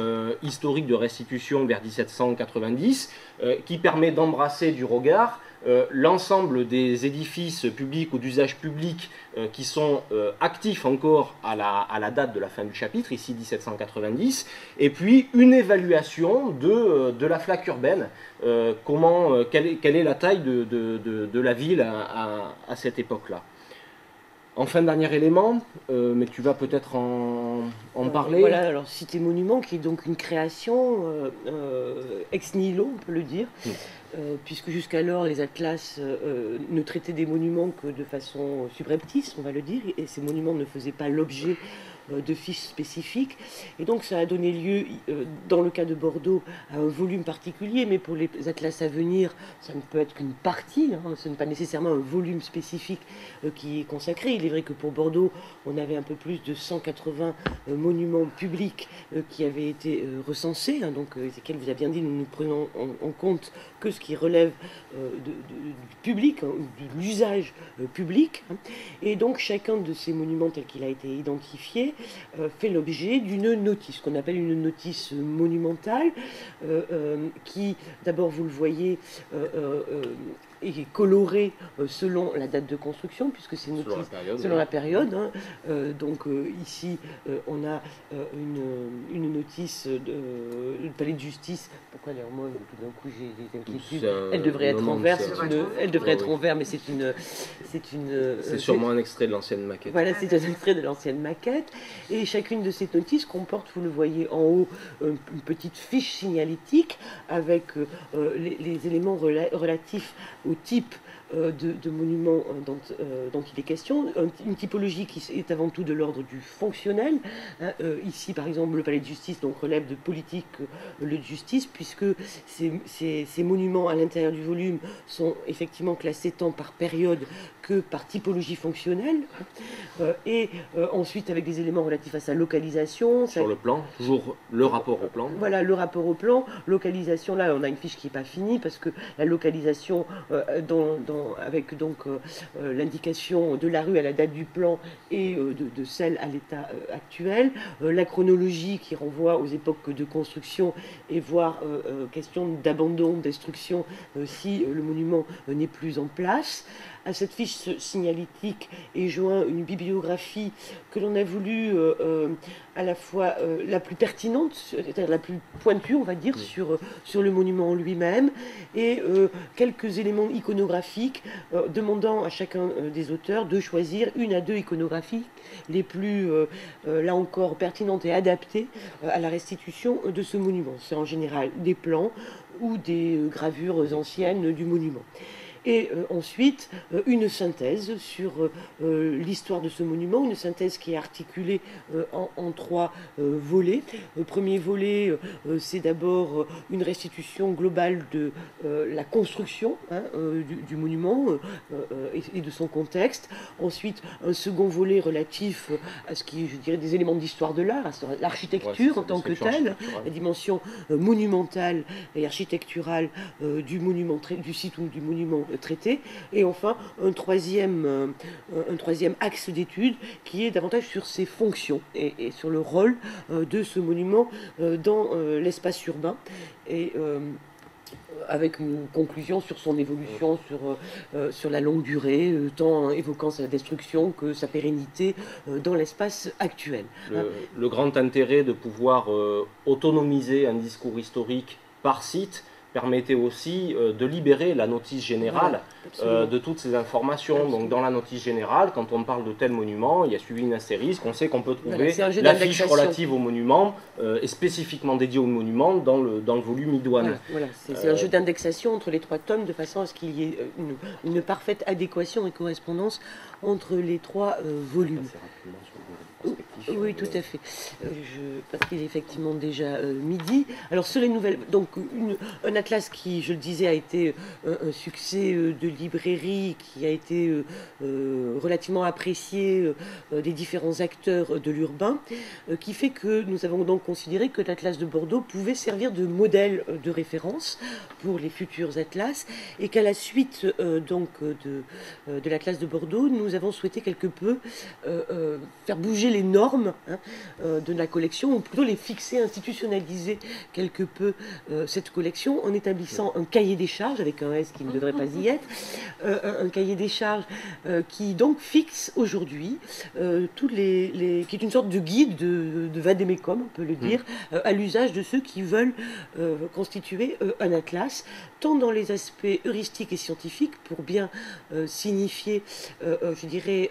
historique de restitution vers 1790, qui permet d'embrasser du regard l'ensemble des édifices publics ou d'usage public qui sont actifs encore à la date de la fin du chapitre, ici 1790, et puis une évaluation de la flaque urbaine, quelle est la taille de la ville à cette époque-là. Enfin, dernier élément, mais tu vas peut-être en parler. Voilà, alors Cité Monument, qui est donc une création ex nihilo, on peut le dire, puisque jusqu'alors les atlas ne traitaient des monuments que de façon subreptice, on va le dire, et ces monuments ne faisaient pas l'objet de fiches spécifiques, et donc ça a donné lieu, dans le cas de Bordeaux, à un volume particulier, mais pour les atlas à venir, ça ne peut être qu'une partie, ce n'est pas nécessairement un volume spécifique qui est consacré. Il est vrai que pour Bordeaux, on avait un peu plus de 180 monuments publics qui avaient été recensés, donc Ezekiel vous a bien dit, nous ne prenons en compte que ce qui relève du public, de l'usage public, et donc chacun de ces monuments tel qu'il a été identifié fait l'objet d'une notice, qu'on appelle une notice monumentale, qui, d'abord, vous le voyez, est colorée selon la date de construction, puisque c'est une notice selon la période. Donc ici, on a une notice du palais de justice. Pourquoi d'ailleurs moi, tout d'un coup, j'ai des inquiétudes. Elle devrait être en vert. Elle devrait être en vert, mais c'est sûrement un extrait de l'ancienne maquette. Voilà, c'est un extrait de l'ancienne maquette. Et chacune de ces notices comporte, vous le voyez en haut, une petite fiche signalétique avec les éléments relatifs au type de monuments dont il est question, une typologie qui est avant tout de l'ordre du fonctionnel. Ici, par exemple, le palais de justice relève de politique lieu de justice, puisque ces monuments à l'intérieur du volume sont effectivement classés tant par période que par typologie fonctionnelle, et ensuite avec des éléments relatifs à sa localisation. Sur le plan, toujours le rapport au plan. Voilà, le rapport au plan. Localisation, là, on a une fiche qui n'est pas finie, parce que la localisation, avec donc l'indication de la rue à la date du plan et de celle à l'état actuel. La chronologie qui renvoie aux époques de construction et voire question d'abandon, destruction, si le monument n'est plus en place. À cette fiche signalétique est joint une bibliographie que l'on a voulu à la fois la plus pertinente, c'est-à-dire la plus pointue, on va dire, sur le monument lui-même, et quelques éléments iconographiques, demandant à chacun des auteurs de choisir une à deux iconographies les plus, là encore, pertinentes et adaptées à la restitution de ce monument. C'est en général des plans ou des gravures anciennes du monument. Et ensuite, une synthèse sur l'histoire de ce monument, une synthèse qui est articulée en 3 volets. Le premier volet, c'est d'abord une restitution globale de la construction du monument et de son contexte. Ensuite, un second volet relatif à ce qui, je dirais, des éléments d'histoire de l'art, l'architecture en tant que telle, la dimension monumentale et architecturale du site ou du monument traité. Et enfin, un troisième axe d'étude qui est davantage sur ses fonctions et sur le rôle de ce monument dans l'espace urbain. Et avec une conclusion sur son évolution sur la longue durée, tant évoquant sa destruction que sa pérennité dans l'espace actuel. Le grand intérêt de pouvoir autonomiser un discours historique par site permettait aussi de libérer la notice générale de toutes ces informations. Absolument. Donc dans la notice générale, quand on parle de tel monument, il y a suivi une astérisque, on sait qu'on peut trouver la fiche relative au monument et spécifiquement dédiée au monument dans le volume idoine. Voilà. C'est un jeu d'indexation entre les 3 tomes de façon à ce qu'il y ait une parfaite adéquation et correspondance entre les 3 volumes. Oui, tout à fait. Parce qu'il est effectivement déjà midi. Alors sur les nouvelles, donc un atlas qui, je le disais, a été un succès de librairie, qui a été relativement apprécié des différents acteurs de l'urbain, qui fait que nous avons donc considéré que l'atlas de Bordeaux pouvait servir de modèle de référence pour les futurs atlas, et qu'à la suite donc de l'atlas de Bordeaux, nous avons souhaité quelque peu faire bouger les normes de la collection, ou plutôt les fixer, institutionnaliser quelque peu cette collection en établissant un cahier des charges, avec un S qui ne devrait pas y être, un cahier des charges qui donc fixe aujourd'hui qui est une sorte de guide de vade-mecum, on peut le dire, à l'usage de ceux qui veulent constituer un atlas, tant dans les aspects heuristiques et scientifiques, pour bien signifier, je dirais,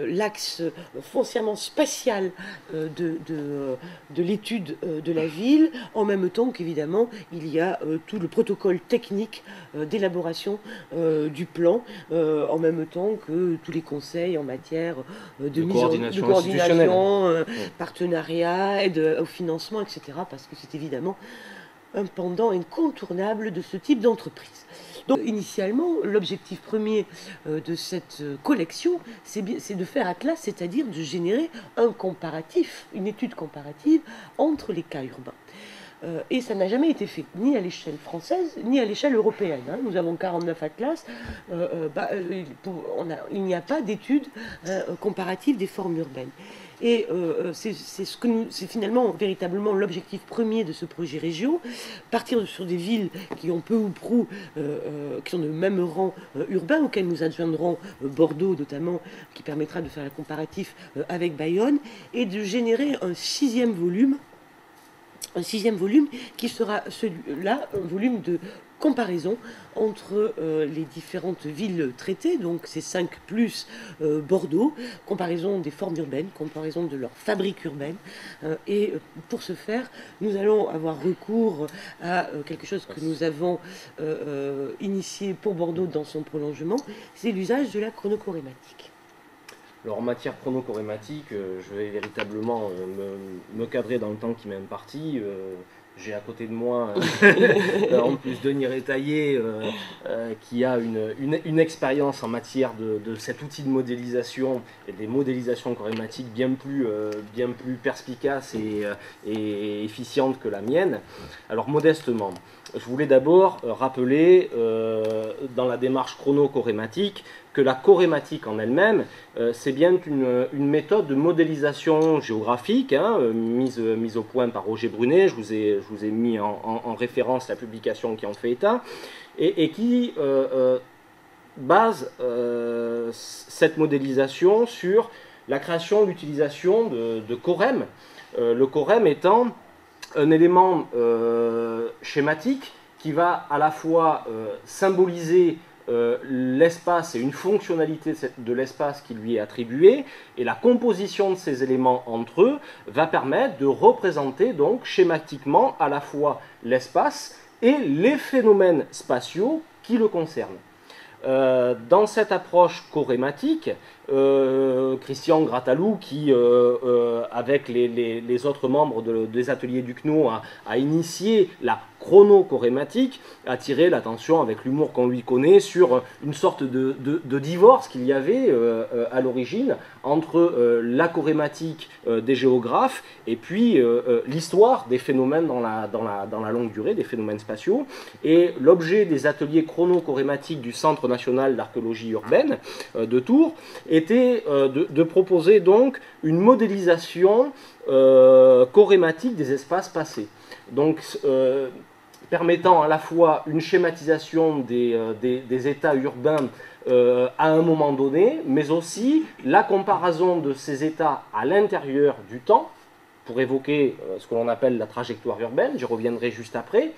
l'axe foncièrement spatial de l'étude de la ville, en même temps qu'évidemment il y a tout le protocole technique d'élaboration du plan, en même temps que tous les conseils en matière de coordination, partenariat, aide au financement, etc. Parce que c'est évidemment un pendant incontournable de ce type d'entreprise. Donc initialement, l'objectif premier de cette collection, c'est de faire atlas, c'est-à-dire de générer un comparatif, une étude comparative entre les cas urbains. Et ça n'a jamais été fait, ni à l'échelle française, ni à l'échelle européenne. Nous avons 49 atlas, il n'y a pas d'étude comparative des formes urbaines. Et c'est finalement véritablement l'objectif premier de ce projet Régio, partir sur des villes qui ont peu ou prou, qui sont de même rang urbain, auxquelles nous adjoindrons Bordeaux notamment, qui permettra de faire un comparatif avec Bayonne, et de générer un sixième volume qui sera celui-là, un volume de comparaison entre les différentes villes traitées, donc ces 5 plus Bordeaux, comparaison des formes urbaines, comparaison de leur fabrique urbaine, et pour ce faire, nous allons avoir recours à quelque chose que nous avons initié pour Bordeaux dans son prolongement, c'est l'usage de la chronochorématique. Alors en matière chronochorématique, je vais véritablement me cadrer dans le temps qui m'est imparti. J'ai à côté de moi, en plus, Denis Rétaillé, qui a une expérience en matière de cet outil de modélisation et des modélisations chorématiques bien plus perspicaces et efficientes que la mienne. Alors modestement, je voulais d'abord rappeler dans la démarche chronochorématique que la chorématique en elle-même, c'est bien une méthode de modélisation géographique, mise au point par Roger Brunet. Je vous ai mis en référence la publication qui en fait état, et qui base cette modélisation sur la création, l'utilisation de chorèmes. Le chorème étant un élément schématique qui va à la fois symboliser l'espace et une fonctionnalité de l'espace qui lui est attribuée, et la composition de ces éléments entre eux va permettre de représenter donc schématiquement à la fois l'espace et les phénomènes spatiaux qui le concernent. Dans cette approche chorématique, Christian Grattalou, qui, avec les autres membres des ateliers du CNO, a initié la chrono-chorématique, a tiré l'attention, avec l'humour qu'on lui connaît, sur une sorte de divorce qu'il y avait à l'origine entre la chorématique des géographes et puis l'histoire des phénomènes dans la longue durée, des phénomènes spatiaux. Et l'objet des ateliers chrono-chorématiques du Centre national d'archéologie urbaine de Tours était de proposer donc une modélisation chorématique des espaces passés. Donc, permettant à la fois une schématisation des états urbains à un moment donné, mais aussi la comparaison de ces états à l'intérieur du temps, pour évoquer ce que l'on appelle la trajectoire urbaine, j'y reviendrai juste après,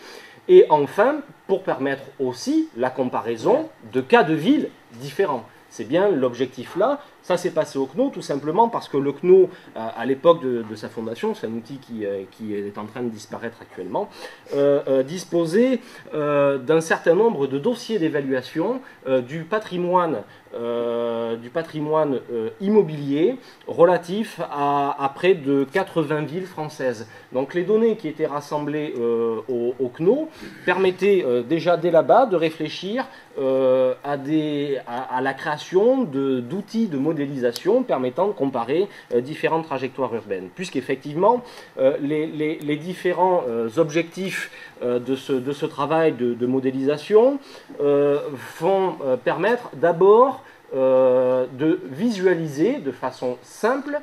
et enfin, pour permettre aussi la comparaison de cas de ville différents. C'est bien l'objectif là. Ça s'est passé au CNO tout simplement parce que le CNO, à l'époque de sa fondation, c'est un outil qui est en train de disparaître actuellement, disposait d'un certain nombre de dossiers d'évaluation du patrimoine immobilier relatif à près de 80 villes françaises. Donc les données qui étaient rassemblées au CNO permettaient déjà dès là-bas de réfléchir à la création d'outils de modélisation permettant de comparer différentes trajectoires urbaines. Puisqu'effectivement, les différents objectifs de ce travail de modélisation vont permettre d'abord de visualiser de façon simple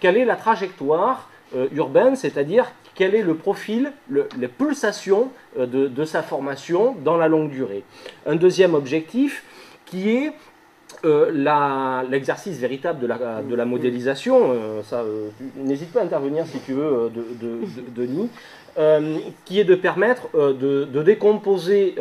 quelle est la trajectoire urbaine, c'est-à-dire quel est le profil, les pulsations de sa formation dans la longue durée. Un deuxième objectif qui est l'exercice véritable de la modélisation, n'hésite pas à intervenir si tu veux, Denis, qui est de permettre de décomposer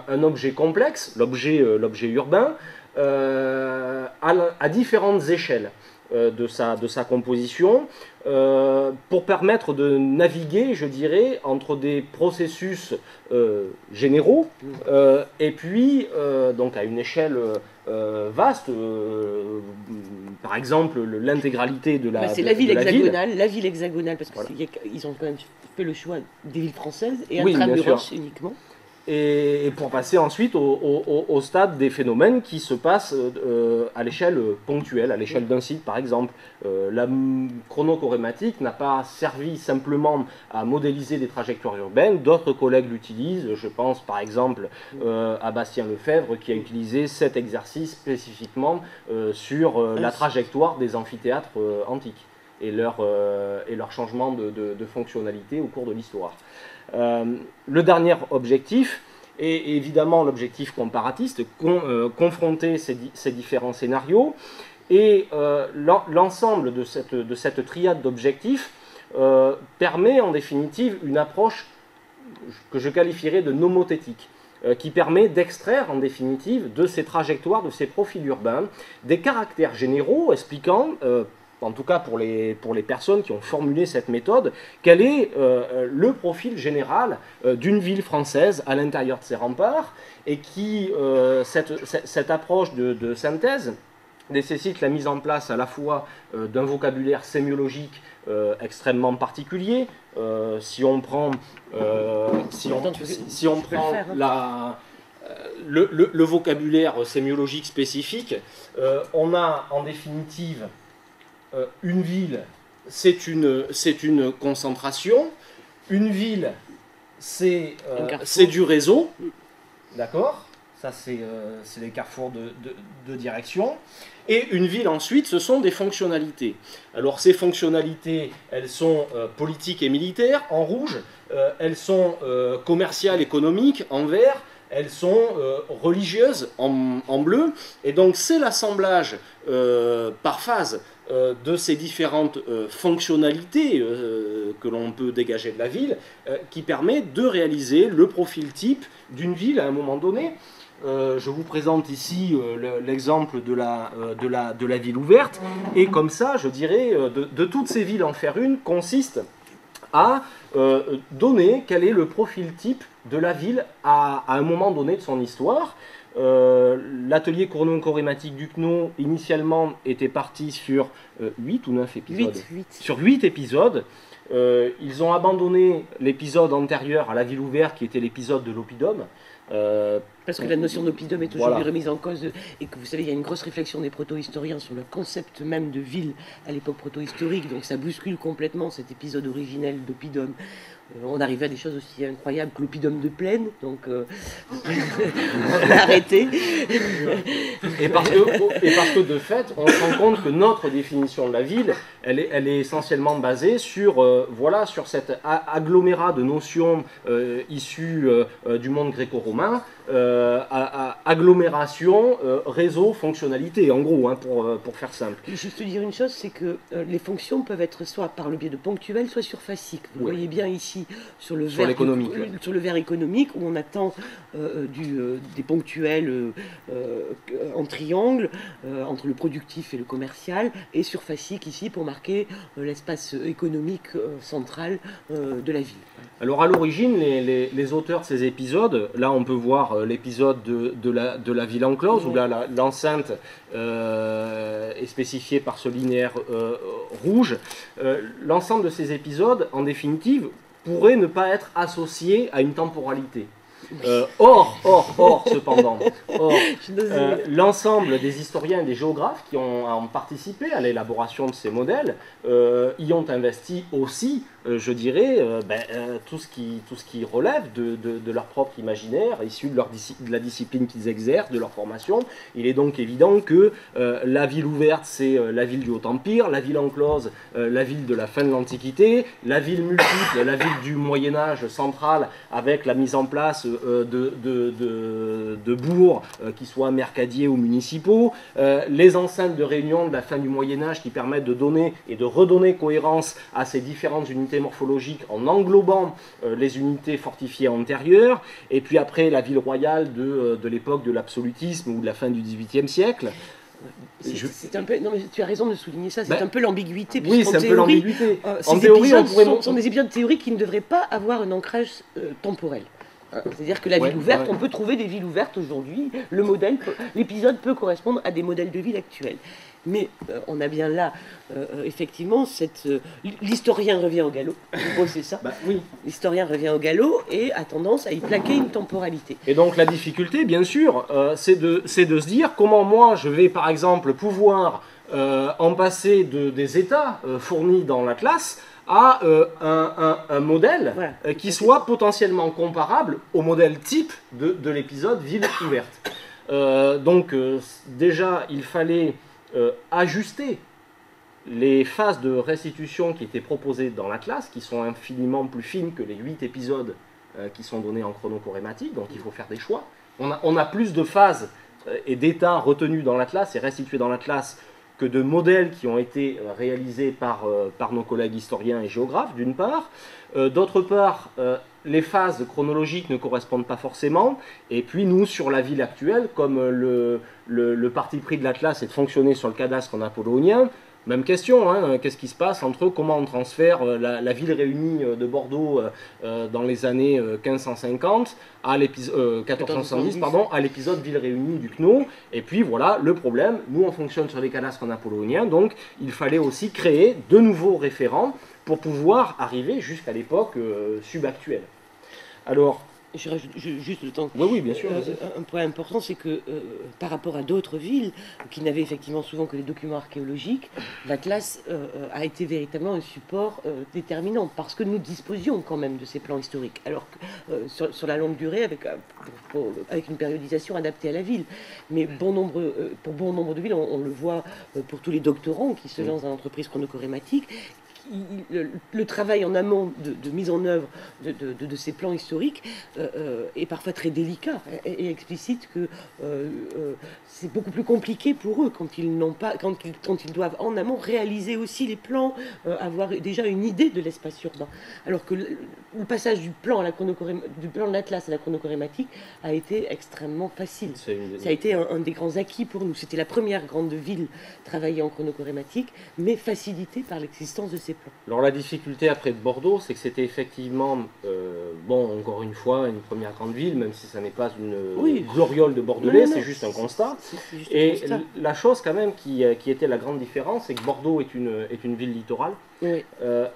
un objet complexe, l'objet urbain, à différentes échelles de sa composition, pour permettre de naviguer, je dirais, entre des processus généraux et puis, donc à une échelle vaste, par exemple l'intégralité de la c'est la ville hexagonale, la ville hexagonale, parce qu'ils ont quand même fait le choix des villes françaises et intramuros uniquement. Et pour passer ensuite au stade des phénomènes qui se passent à l'échelle ponctuelle, à l'échelle d'un site par exemple. La chronochorématique n'a pas servi simplement à modéliser des trajectoires urbaines, d'autres collègues l'utilisent, je pense par exemple à Bastien Lefebvre qui a utilisé cet exercice spécifiquement sur la trajectoire des amphithéâtres antiques et leur changement de fonctionnalité au cours de l'histoire. Le dernier objectif est évidemment l'objectif comparatiste, confronter ces différents scénarios, et l'ensemble de cette triade d'objectifs permet en définitive une approche que je qualifierais de nomothétique, qui permet d'extraire en définitive de ces trajectoires, de ces profils urbains, des caractères généraux expliquant en tout cas pour les personnes qui ont formulé cette méthode, quel est le profil général d'une ville française à l'intérieur de ses remparts, et qui, cette approche de synthèse nécessite la mise en place à la fois d'un vocabulaire sémiologique extrêmement particulier. Si on prend le vocabulaire sémiologique spécifique, on a en définitive une ville, c'est une concentration. Une ville, c'est du réseau. D'accord ? Ça, c'est les carrefours de direction. Et une ville, ensuite, ce sont des fonctionnalités. Alors, ces fonctionnalités, elles sont politiques et militaires, en rouge. Elles sont commerciales, économiques, en vert. Elles sont religieuses, en bleu. Et donc, c'est l'assemblage par phase de ces différentes fonctionnalités que l'on peut dégager de la ville, qui permet de réaliser le profil type d'une ville à un moment donné. Je vous présente ici l'exemple de la ville ouverte, et comme ça, je dirais, de toutes ces villes en faire une consiste à donner quel est le profil type de la ville à un moment donné de son histoire. L'atelier chronochorématique du CNO, initialement, était parti sur 8 ou 9 épisodes. 8. Sur 8 épisodes. Ils ont abandonné l'épisode antérieur à la ville ouverte, qui était l'épisode de l'oppidum. Parce que la notion d'oppidum est aujourd'hui voilà. remise en cause et que vous savez, il y a une grosse réflexion des proto-historiens sur le concept même de ville à l'époque proto-historique, donc ça bouscule complètement cet épisode originel d'oppidum. On arrivait à des choses aussi incroyables que l'oppidum de plaine, donc on a arrêté. Et parce que de fait, on se rend compte que notre définition de la ville, elle est essentiellement basée sur, voilà, sur cet agglomérat de notions issues du monde gréco-romain, agglomération, réseau, fonctionnalité, en gros, hein, pour faire simple. Juste dire une chose, c'est que les fonctions peuvent être soit par le biais de ponctuels, soit surfaciques. Vous voyez bien ici sur le vers économique, où on attend des ponctuels en triangle entre le productif et le commercial, et surfacique ici pour marquer l'espace économique central de la ville. Alors à l'origine, les auteurs de ces épisodes, là on peut voir l'épisode de la ville enclose, où là l'enceinte est spécifiée par ce linéaire rouge. L'ensemble de ces épisodes, en définitive, pourrait ne pas être associé à une temporalité. Or, cependant, l'ensemble des historiens et des géographes qui ont participé à l'élaboration de ces modèles y ont investi aussi, je dirais, tout ce qui relève de leur propre imaginaire, issu de la discipline qu'ils exercent, de leur formation. Il est donc évident que la ville ouverte, c'est la ville du Haut-Empire, la ville enclose, la ville de la fin de l'Antiquité, la ville multiple, la ville du Moyen-Âge central, avec la mise en place de bourgs, qui soient mercadiers ou municipaux, les enceintes de réunion de la fin du Moyen-Âge qui permettent de donner et de redonner cohérence à ces différentes unités morphologiques en englobant les unités fortifiées antérieures, et puis après la ville royale de l'époque de l'absolutisme ou de la fin du XVIIIe siècle. C'est un peu, non mais tu as raison de souligner ça, c'est un peu l'ambiguïté. Oui, c'est un peu l'ambiguïté. En théorie, sont des épisodes théoriques qui ne devraient pas avoir un ancrage temporel. C'est-à-dire que la ville ouverte, on peut trouver des villes ouvertes aujourd'hui. L'épisode peut correspondre à des modèles de ville actuels. Mais on a bien là, effectivement, l'historien revient au galop. C'est ça. Oui. L'historien revient au galop et a tendance à y plaquer une temporalité. Et donc la difficulté, bien sûr, c'est de se dire comment moi je vais, par exemple, pouvoir en passer des états fournis dans l'Atlas à un modèle qui soit potentiellement comparable au modèle type de l'épisode ville ouverte. Donc déjà, il fallait ajuster les phases de restitution qui étaient proposées dans l'Atlas, qui sont infiniment plus fines que les 8 épisodes qui sont donnés en chronochorématique, donc il faut faire des choix. On a plus de phases et d'états retenus dans l'Atlas et restitués dans l'Atlas que de modèles qui ont été réalisés par nos collègues historiens et géographes, d'une part. D'autre part, les phases chronologiques ne correspondent pas forcément. Et puis nous, sur la ville actuelle, comme le parti pris de l'Atlas est de fonctionner sur le cadastre napoléonien, même question, hein, qu'est-ce qui se passe entre comment on transfère la ville réunie de Bordeaux dans les années 1550 à 1470, pardon, à l'épisode ville réunie du CNO. Et puis voilà, le problème, nous on fonctionne sur les cadastres napoléoniens, donc il fallait aussi créer de nouveaux référents pour pouvoir arriver jusqu'à l'époque subactuelle. Alors, je rajoute juste le temps. Oui, bien sûr. Un point important, c'est que par rapport à d'autres villes qui n'avaient effectivement souvent que les documents archéologiques, l'Atlas a été véritablement un support déterminant parce que nous disposions quand même de ces plans historiques. Alors que sur la longue durée, avec une périodisation adaptée à la ville. Mais pour bon nombre de villes, on le voit pour tous les doctorants qui se lancent dans l'entreprise chronochorématique, le travail en amont de mise en œuvre de ces plans historiques est parfois très délicat et explicite que c'est beaucoup plus compliqué pour eux quand ils doivent en amont réaliser aussi les plans, avoir déjà une idée de l'espace urbain. Alors que le passage du plan de l'Atlas à la chronochorématique a été extrêmement facile. Ça a été un des grands acquis pour nous. C'était la première grande ville travaillée en chronochorématique, mais facilitée par l'existence de ces ces plans. Alors la difficulté après de Bordeaux, c'est que c'était effectivement, bon, encore une fois, une première grande ville, même si ça n'est pas une gloriole de Bordelais, c'est juste un constat. Et la chose quand même qui était la grande différence, c'est que Bordeaux est une ville littorale,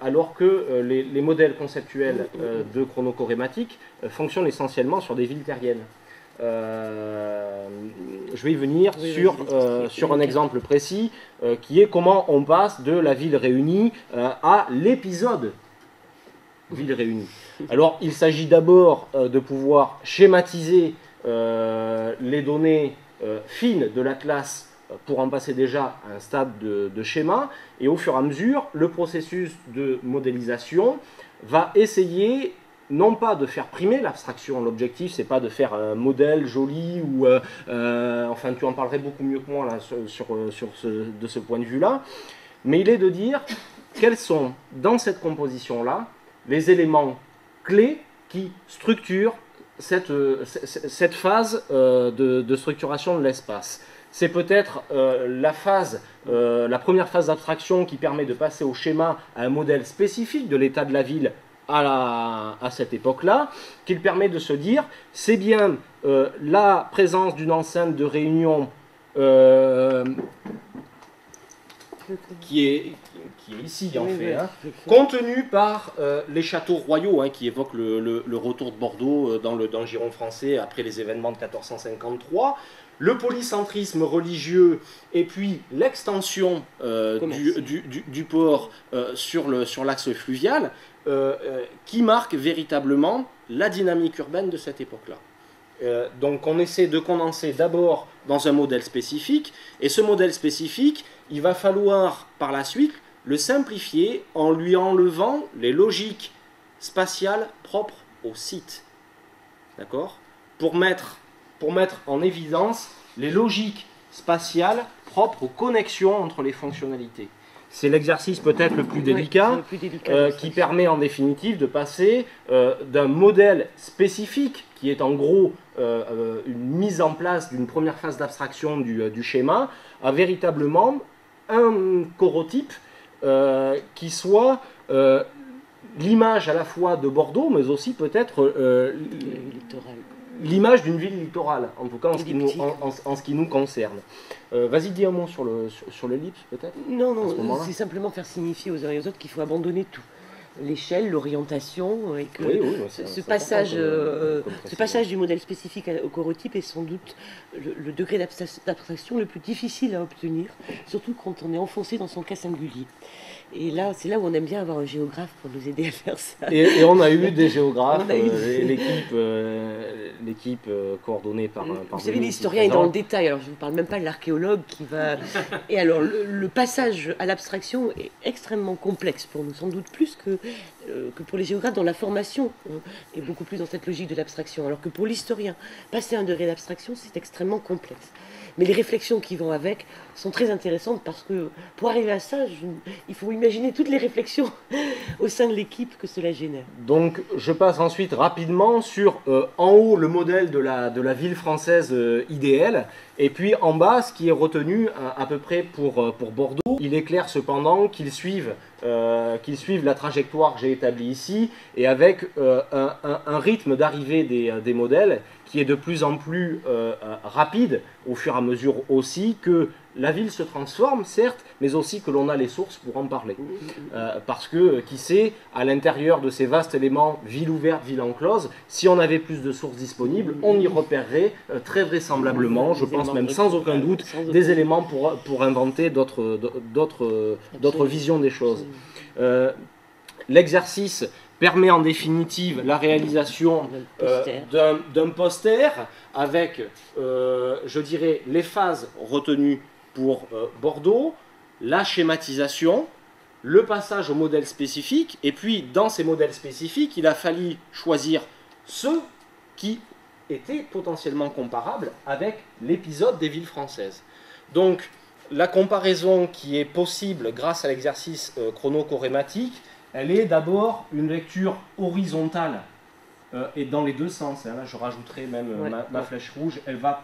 alors que les modèles conceptuels de chronochorématique fonctionnent essentiellement sur des villes terriennes. Je vais y venir sur un exemple précis qui est comment on passe de la ville réunie à l'épisode ville réunie. Alors il s'agit d'abord de pouvoir schématiser les données fines de l'atlas pour en passer déjà à un stade de schéma, et au fur et à mesure le processus de modélisation va essayer non pas de faire primer l'abstraction, l'objectif c'est pas de faire un modèle joli ou enfin tu en parlerais beaucoup mieux que moi là, de ce point de vue là, mais il est de dire quels sont dans cette composition là les éléments clés qui structurent cette phase de structuration de l'espace. C'est peut-être la première phase d'abstraction qui permet de passer au schéma à un modèle spécifique de l'état de la ville à cette époque-là, qui permet de se dire, c'est bien la présence d'une enceinte de réunion qui est ici en fait, hein, contenue par les châteaux royaux, hein, qui évoquent le retour de Bordeaux dans le giron français après les événements de 1453, le polycentrisme religieux et puis l'extension du port sur l'axe fluvial, qui marque véritablement la dynamique urbaine de cette époque-là. Donc on essaie de condenser d'abord dans un modèle spécifique, et ce modèle spécifique, il va falloir par la suite le simplifier en lui enlevant les logiques spatiales propres au site. D'accord ? Pour mettre en évidence les logiques spatiales propres aux connexions entre les fonctionnalités. C'est l'exercice peut-être le plus délicat, qui permet en définitive de passer d'un modèle spécifique, qui est en gros une mise en place d'une première phase d'abstraction du schéma, à véritablement un chorotype qui soit l'image à la fois de Bordeaux, mais aussi peut-être l'image d'une ville littorale, en tout cas en ce qui nous concerne. Vas-y, dis un mot sur l'ellipse, peut-être. Non, c'est simplement faire signifier aux uns et aux autres qu'il faut abandonner tout. L'échelle, l'orientation, et que ce passage du modèle spécifique au chorotype est sans doute le degré d'abstraction le plus difficile à obtenir, surtout quand on est enfoncé dans son cas singulier. Et là, c'est là où on aime bien avoir un géographe pour nous aider à faire ça. Et on a eu des géographes, l'équipe coordonnée par vous savez, l'historien est dans le détail, alors je ne vous parle même pas de l'archéologue qui va... Et alors, le passage à l'abstraction est extrêmement complexe pour nous, sans doute plus que pour les géographes dont la formation est beaucoup plus dans cette logique de l'abstraction, alors que pour l'historien, passer un degré d'abstraction, c'est extrêmement complexe. Mais les réflexions qui vont avec sont très intéressantes, parce que pour arriver à ça, il faut imaginer toutes les réflexions au sein de l'équipe que cela génère. Donc je passe ensuite rapidement sur en haut le modèle de la ville française idéale, et puis en bas ce qui est retenu à peu près pour Bordeaux. Il est clair cependant qu'ils suivent la trajectoire que j'ai établie ici, et avec un rythme d'arrivée des modèles qui est de plus en plus rapide, au fur et à mesure aussi que la ville se transforme, certes, mais aussi que l'on a les sources pour en parler. Parce que, qui sait, à l'intérieur de ces vastes éléments, ville ouverte, ville enclose, si on avait plus de sources disponibles, on y repérerait très vraisemblablement, je pense même sans aucun doute, des éléments pour inventer d'autres visions des choses. L'exercice permet en définitive la réalisation d'un poster avec, je dirais, les phases retenues pour Bordeaux, la schématisation, le passage au modèle spécifique, et puis dans ces modèles spécifiques, il a fallu choisir ceux qui étaient potentiellement comparables avec l'épisode des villes françaises. Donc la comparaison qui est possible grâce à l'exercice chronochorématique, elle est d'abord une lecture horizontale et dans les deux sens. Là, je rajouterai même ma flèche rouge. Elle va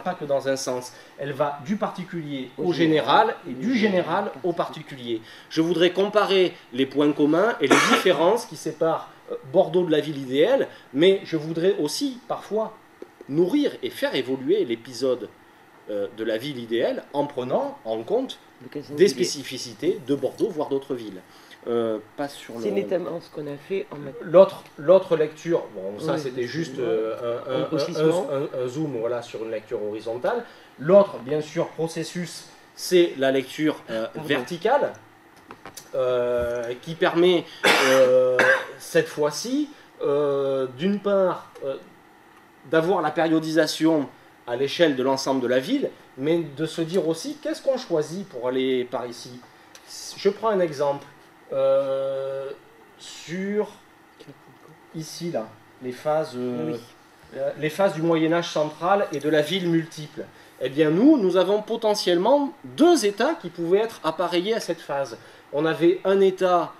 pas que dans un sens. Elle va du particulier au général et du général au particulier. Je voudrais comparer les points communs et les différences qui séparent Bordeaux de la ville idéale, mais je voudrais aussi parfois nourrir et faire évoluer l'épisode de la ville idéale en prenant en compte des spécificités de Bordeaux, voire d'autres villes. C'est notamment ce qu'on a fait en l'autre lecture, bon, ça c'était juste un zoom voilà, sur une lecture horizontale. L'autre, bien sûr, processus, c'est la lecture verticale, qui permet cette fois-ci, d'une part, d'avoir la périodisation à l'échelle de l'ensemble de la ville, mais de se dire aussi qu'est-ce qu'on choisit pour aller par ici. Je prends un exemple. Sur ici là, les phases du Moyen-Âge central et de la ville multiple. Eh bien nous avons potentiellement deux états qui pouvaient être appareillés à cette phase. On avait un état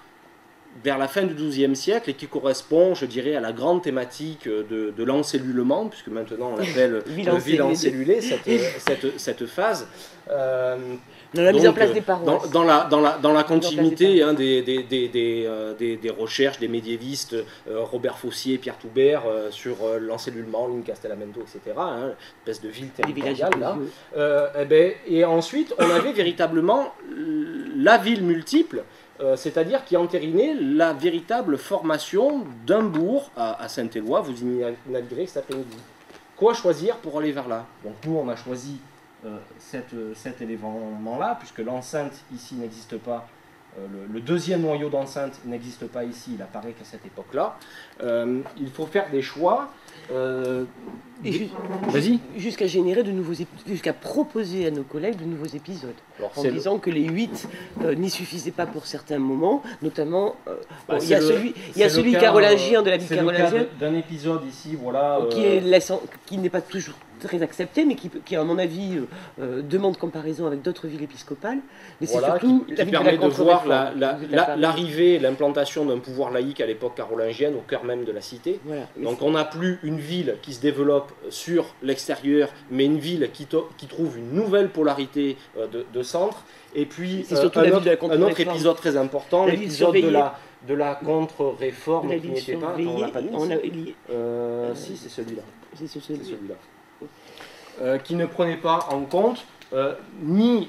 vers la fin du XIIe siècle et qui correspond, je dirais, à la grande thématique de l'encellulement, puisque maintenant on l'appelle ville encellulée, cette phase. Dans la mise en place des paroisses. Dans la continuité des recherches des médiévistes, Robert Fossier, Pierre Toubert, sur l'encellulement, Ligne Castellamento, etc., espèce de ville territoriale. Et ensuite, on avait véritablement la ville multiple, c'est-à-dire qui entérinait la véritable formation d'un bourg à Saint-Éloi. Vous inaugurez cet après-midi. Quoi choisir pour aller vers là? Donc nous, on a choisi cet élément-là, puisque l'enceinte ici n'existe pas, le deuxième noyau d'enceinte n'existe pas ici, il apparaît qu'à cette époque-là. Il faut faire des choix. Vas-y. Jusqu'à générer de nouveaux jusqu'à proposer à nos collègues de nouveaux épisodes. Alors, en disant que les 8 n'y suffisaient pas pour certains moments, notamment il y a celui carolingien de la ville carolingienne. D'un épisode ici, voilà. Qui n'est pas toujours très accepté, mais qui à mon avis, demande comparaison avec d'autres villes épiscopales. Mais c'est surtout qui permet de voir l'arrivée, l'implantation d'un pouvoir laïque à l'époque carolingienne au cœur même de la cité. Voilà. Donc on n'a plus une ville qui se développe sur l'extérieur, mais une ville qui trouve une nouvelle polarité de centre. Et puis un autre épisode très important, l'épisode de la contre-réforme qui n'était pas, on l'a pas dit. Si, c'est celui-là. C'est celui-là. Qui ne prenait pas en compte ni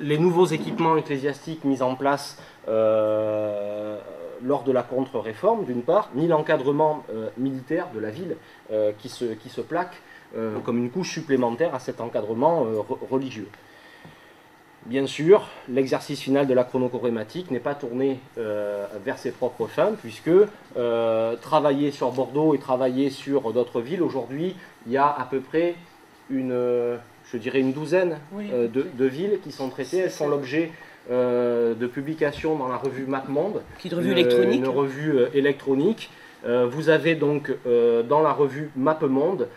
les nouveaux équipements ecclésiastiques mis en place lors de la contre-réforme, d'une part, ni l'encadrement militaire de la ville qui se plaque comme une couche supplémentaire à cet encadrement religieux. Bien sûr, l'exercice final de la chronochorématique n'est pas tourné vers ses propres fins, puisque travailler sur Bordeaux et travailler sur d'autres villes, aujourd'hui, il y a à peu près je dirais une douzaine de villes qui sont traitées. Elles font l'objet de publications dans la revue MapMonde, une revue électronique. Vous avez donc dans la revue MapMonde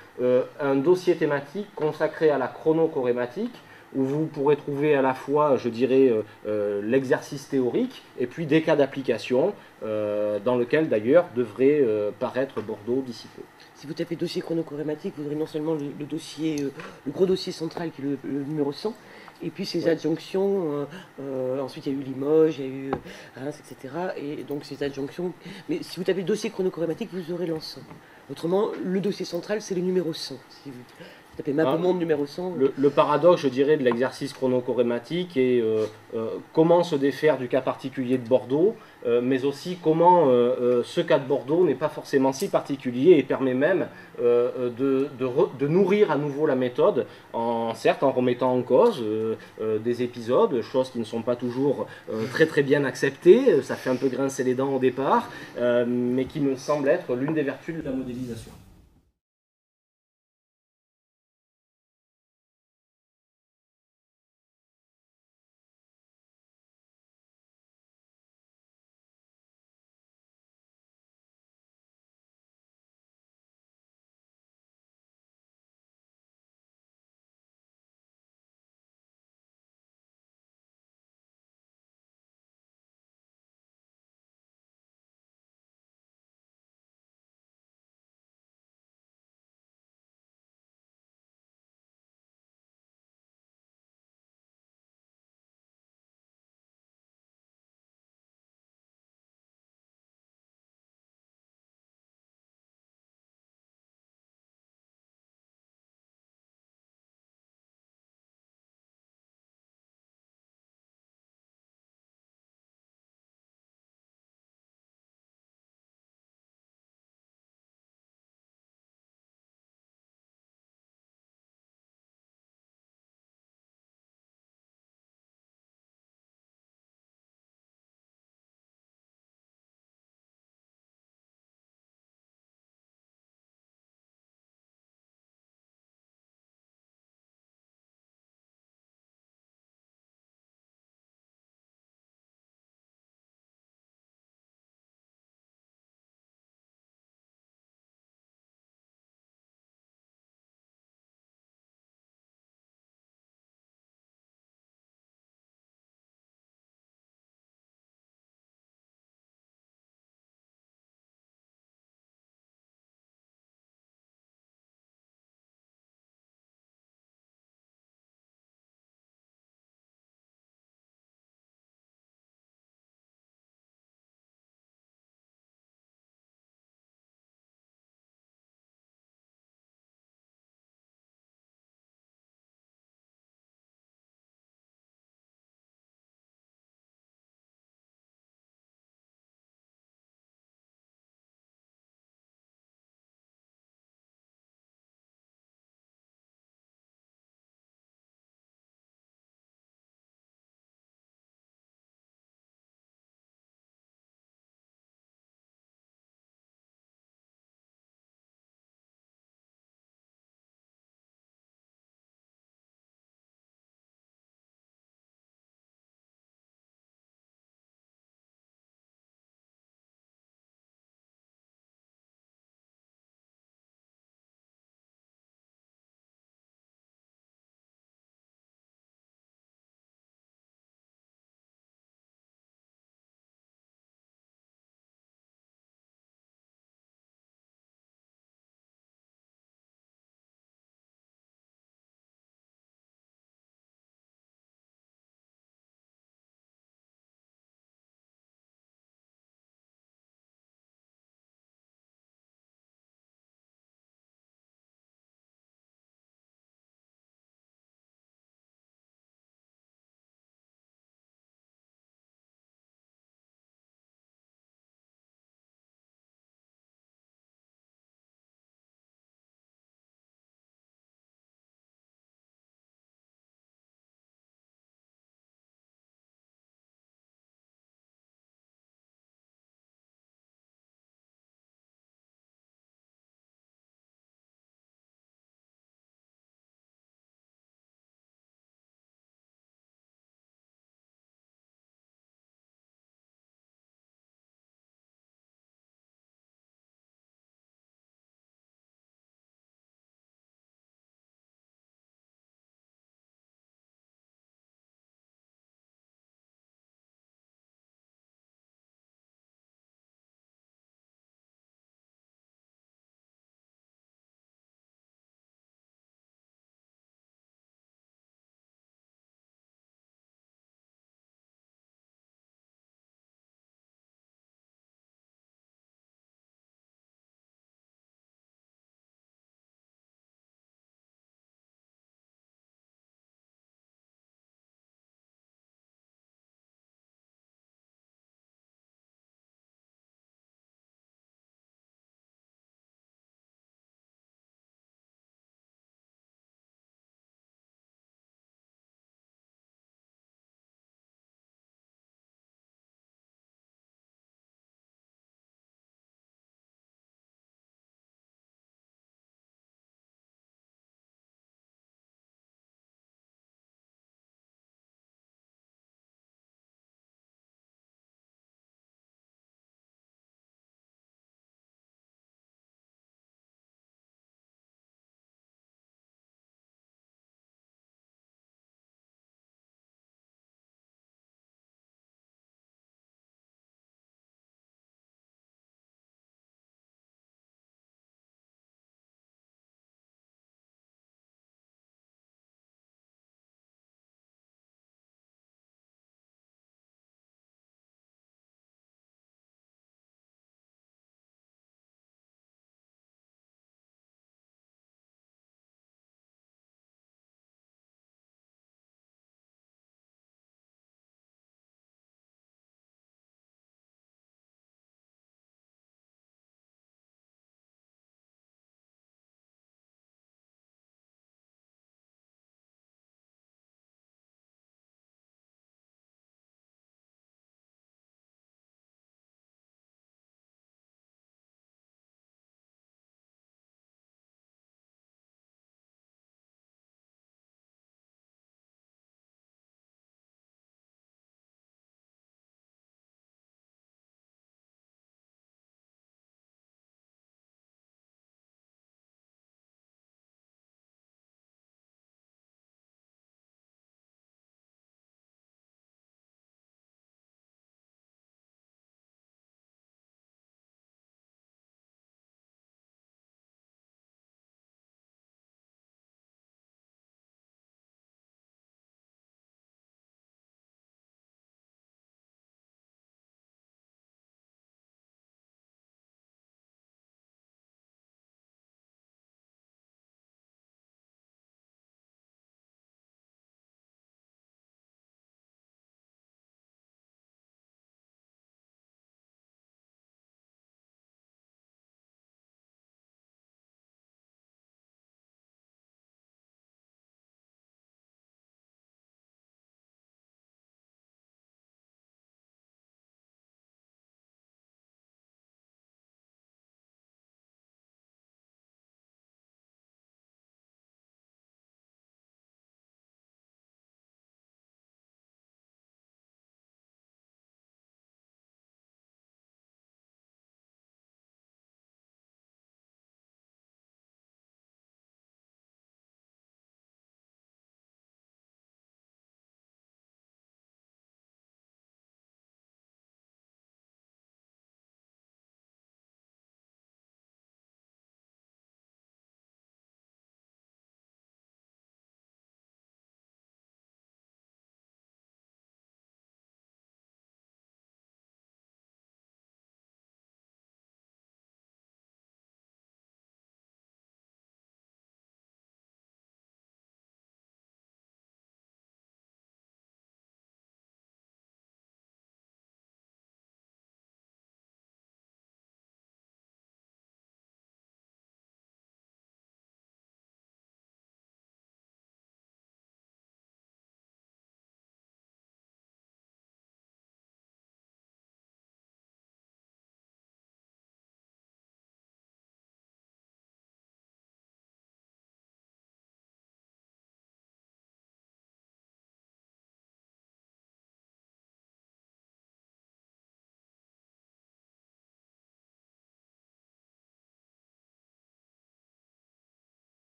un dossier thématique consacré à la chronochorématique, où vous pourrez trouver à la fois, je dirais, l'exercice théorique et puis des cas d'application, dans lequel d'ailleurs devrait paraître Bordeaux d'ici peu. Si vous tapez dossier chronochorématique, vous aurez non seulement le gros dossier central qui est le numéro 100, et puis ces adjonctions, ensuite il y a eu Limoges, il y a eu Reims, etc. Et donc ces adjonctions, mais si vous tapez dossier chronochorématique, vous aurez l'ensemble. Autrement, le dossier central, c'est le numéro 100. Si vous tapez MapMonde numéro 100. Le paradoxe, je dirais, de l'exercice chronochorématique est comment se défaire du cas particulier de Bordeaux, mais aussi comment ce cas de Bordeaux n'est pas forcément si particulier et permet même de nourrir à nouveau la méthode, certes en remettant en cause des épisodes, choses qui ne sont pas toujours très bien acceptées, ça fait un peu grincer les dents au départ, mais qui me semble être l'une des vertus de la modélisation.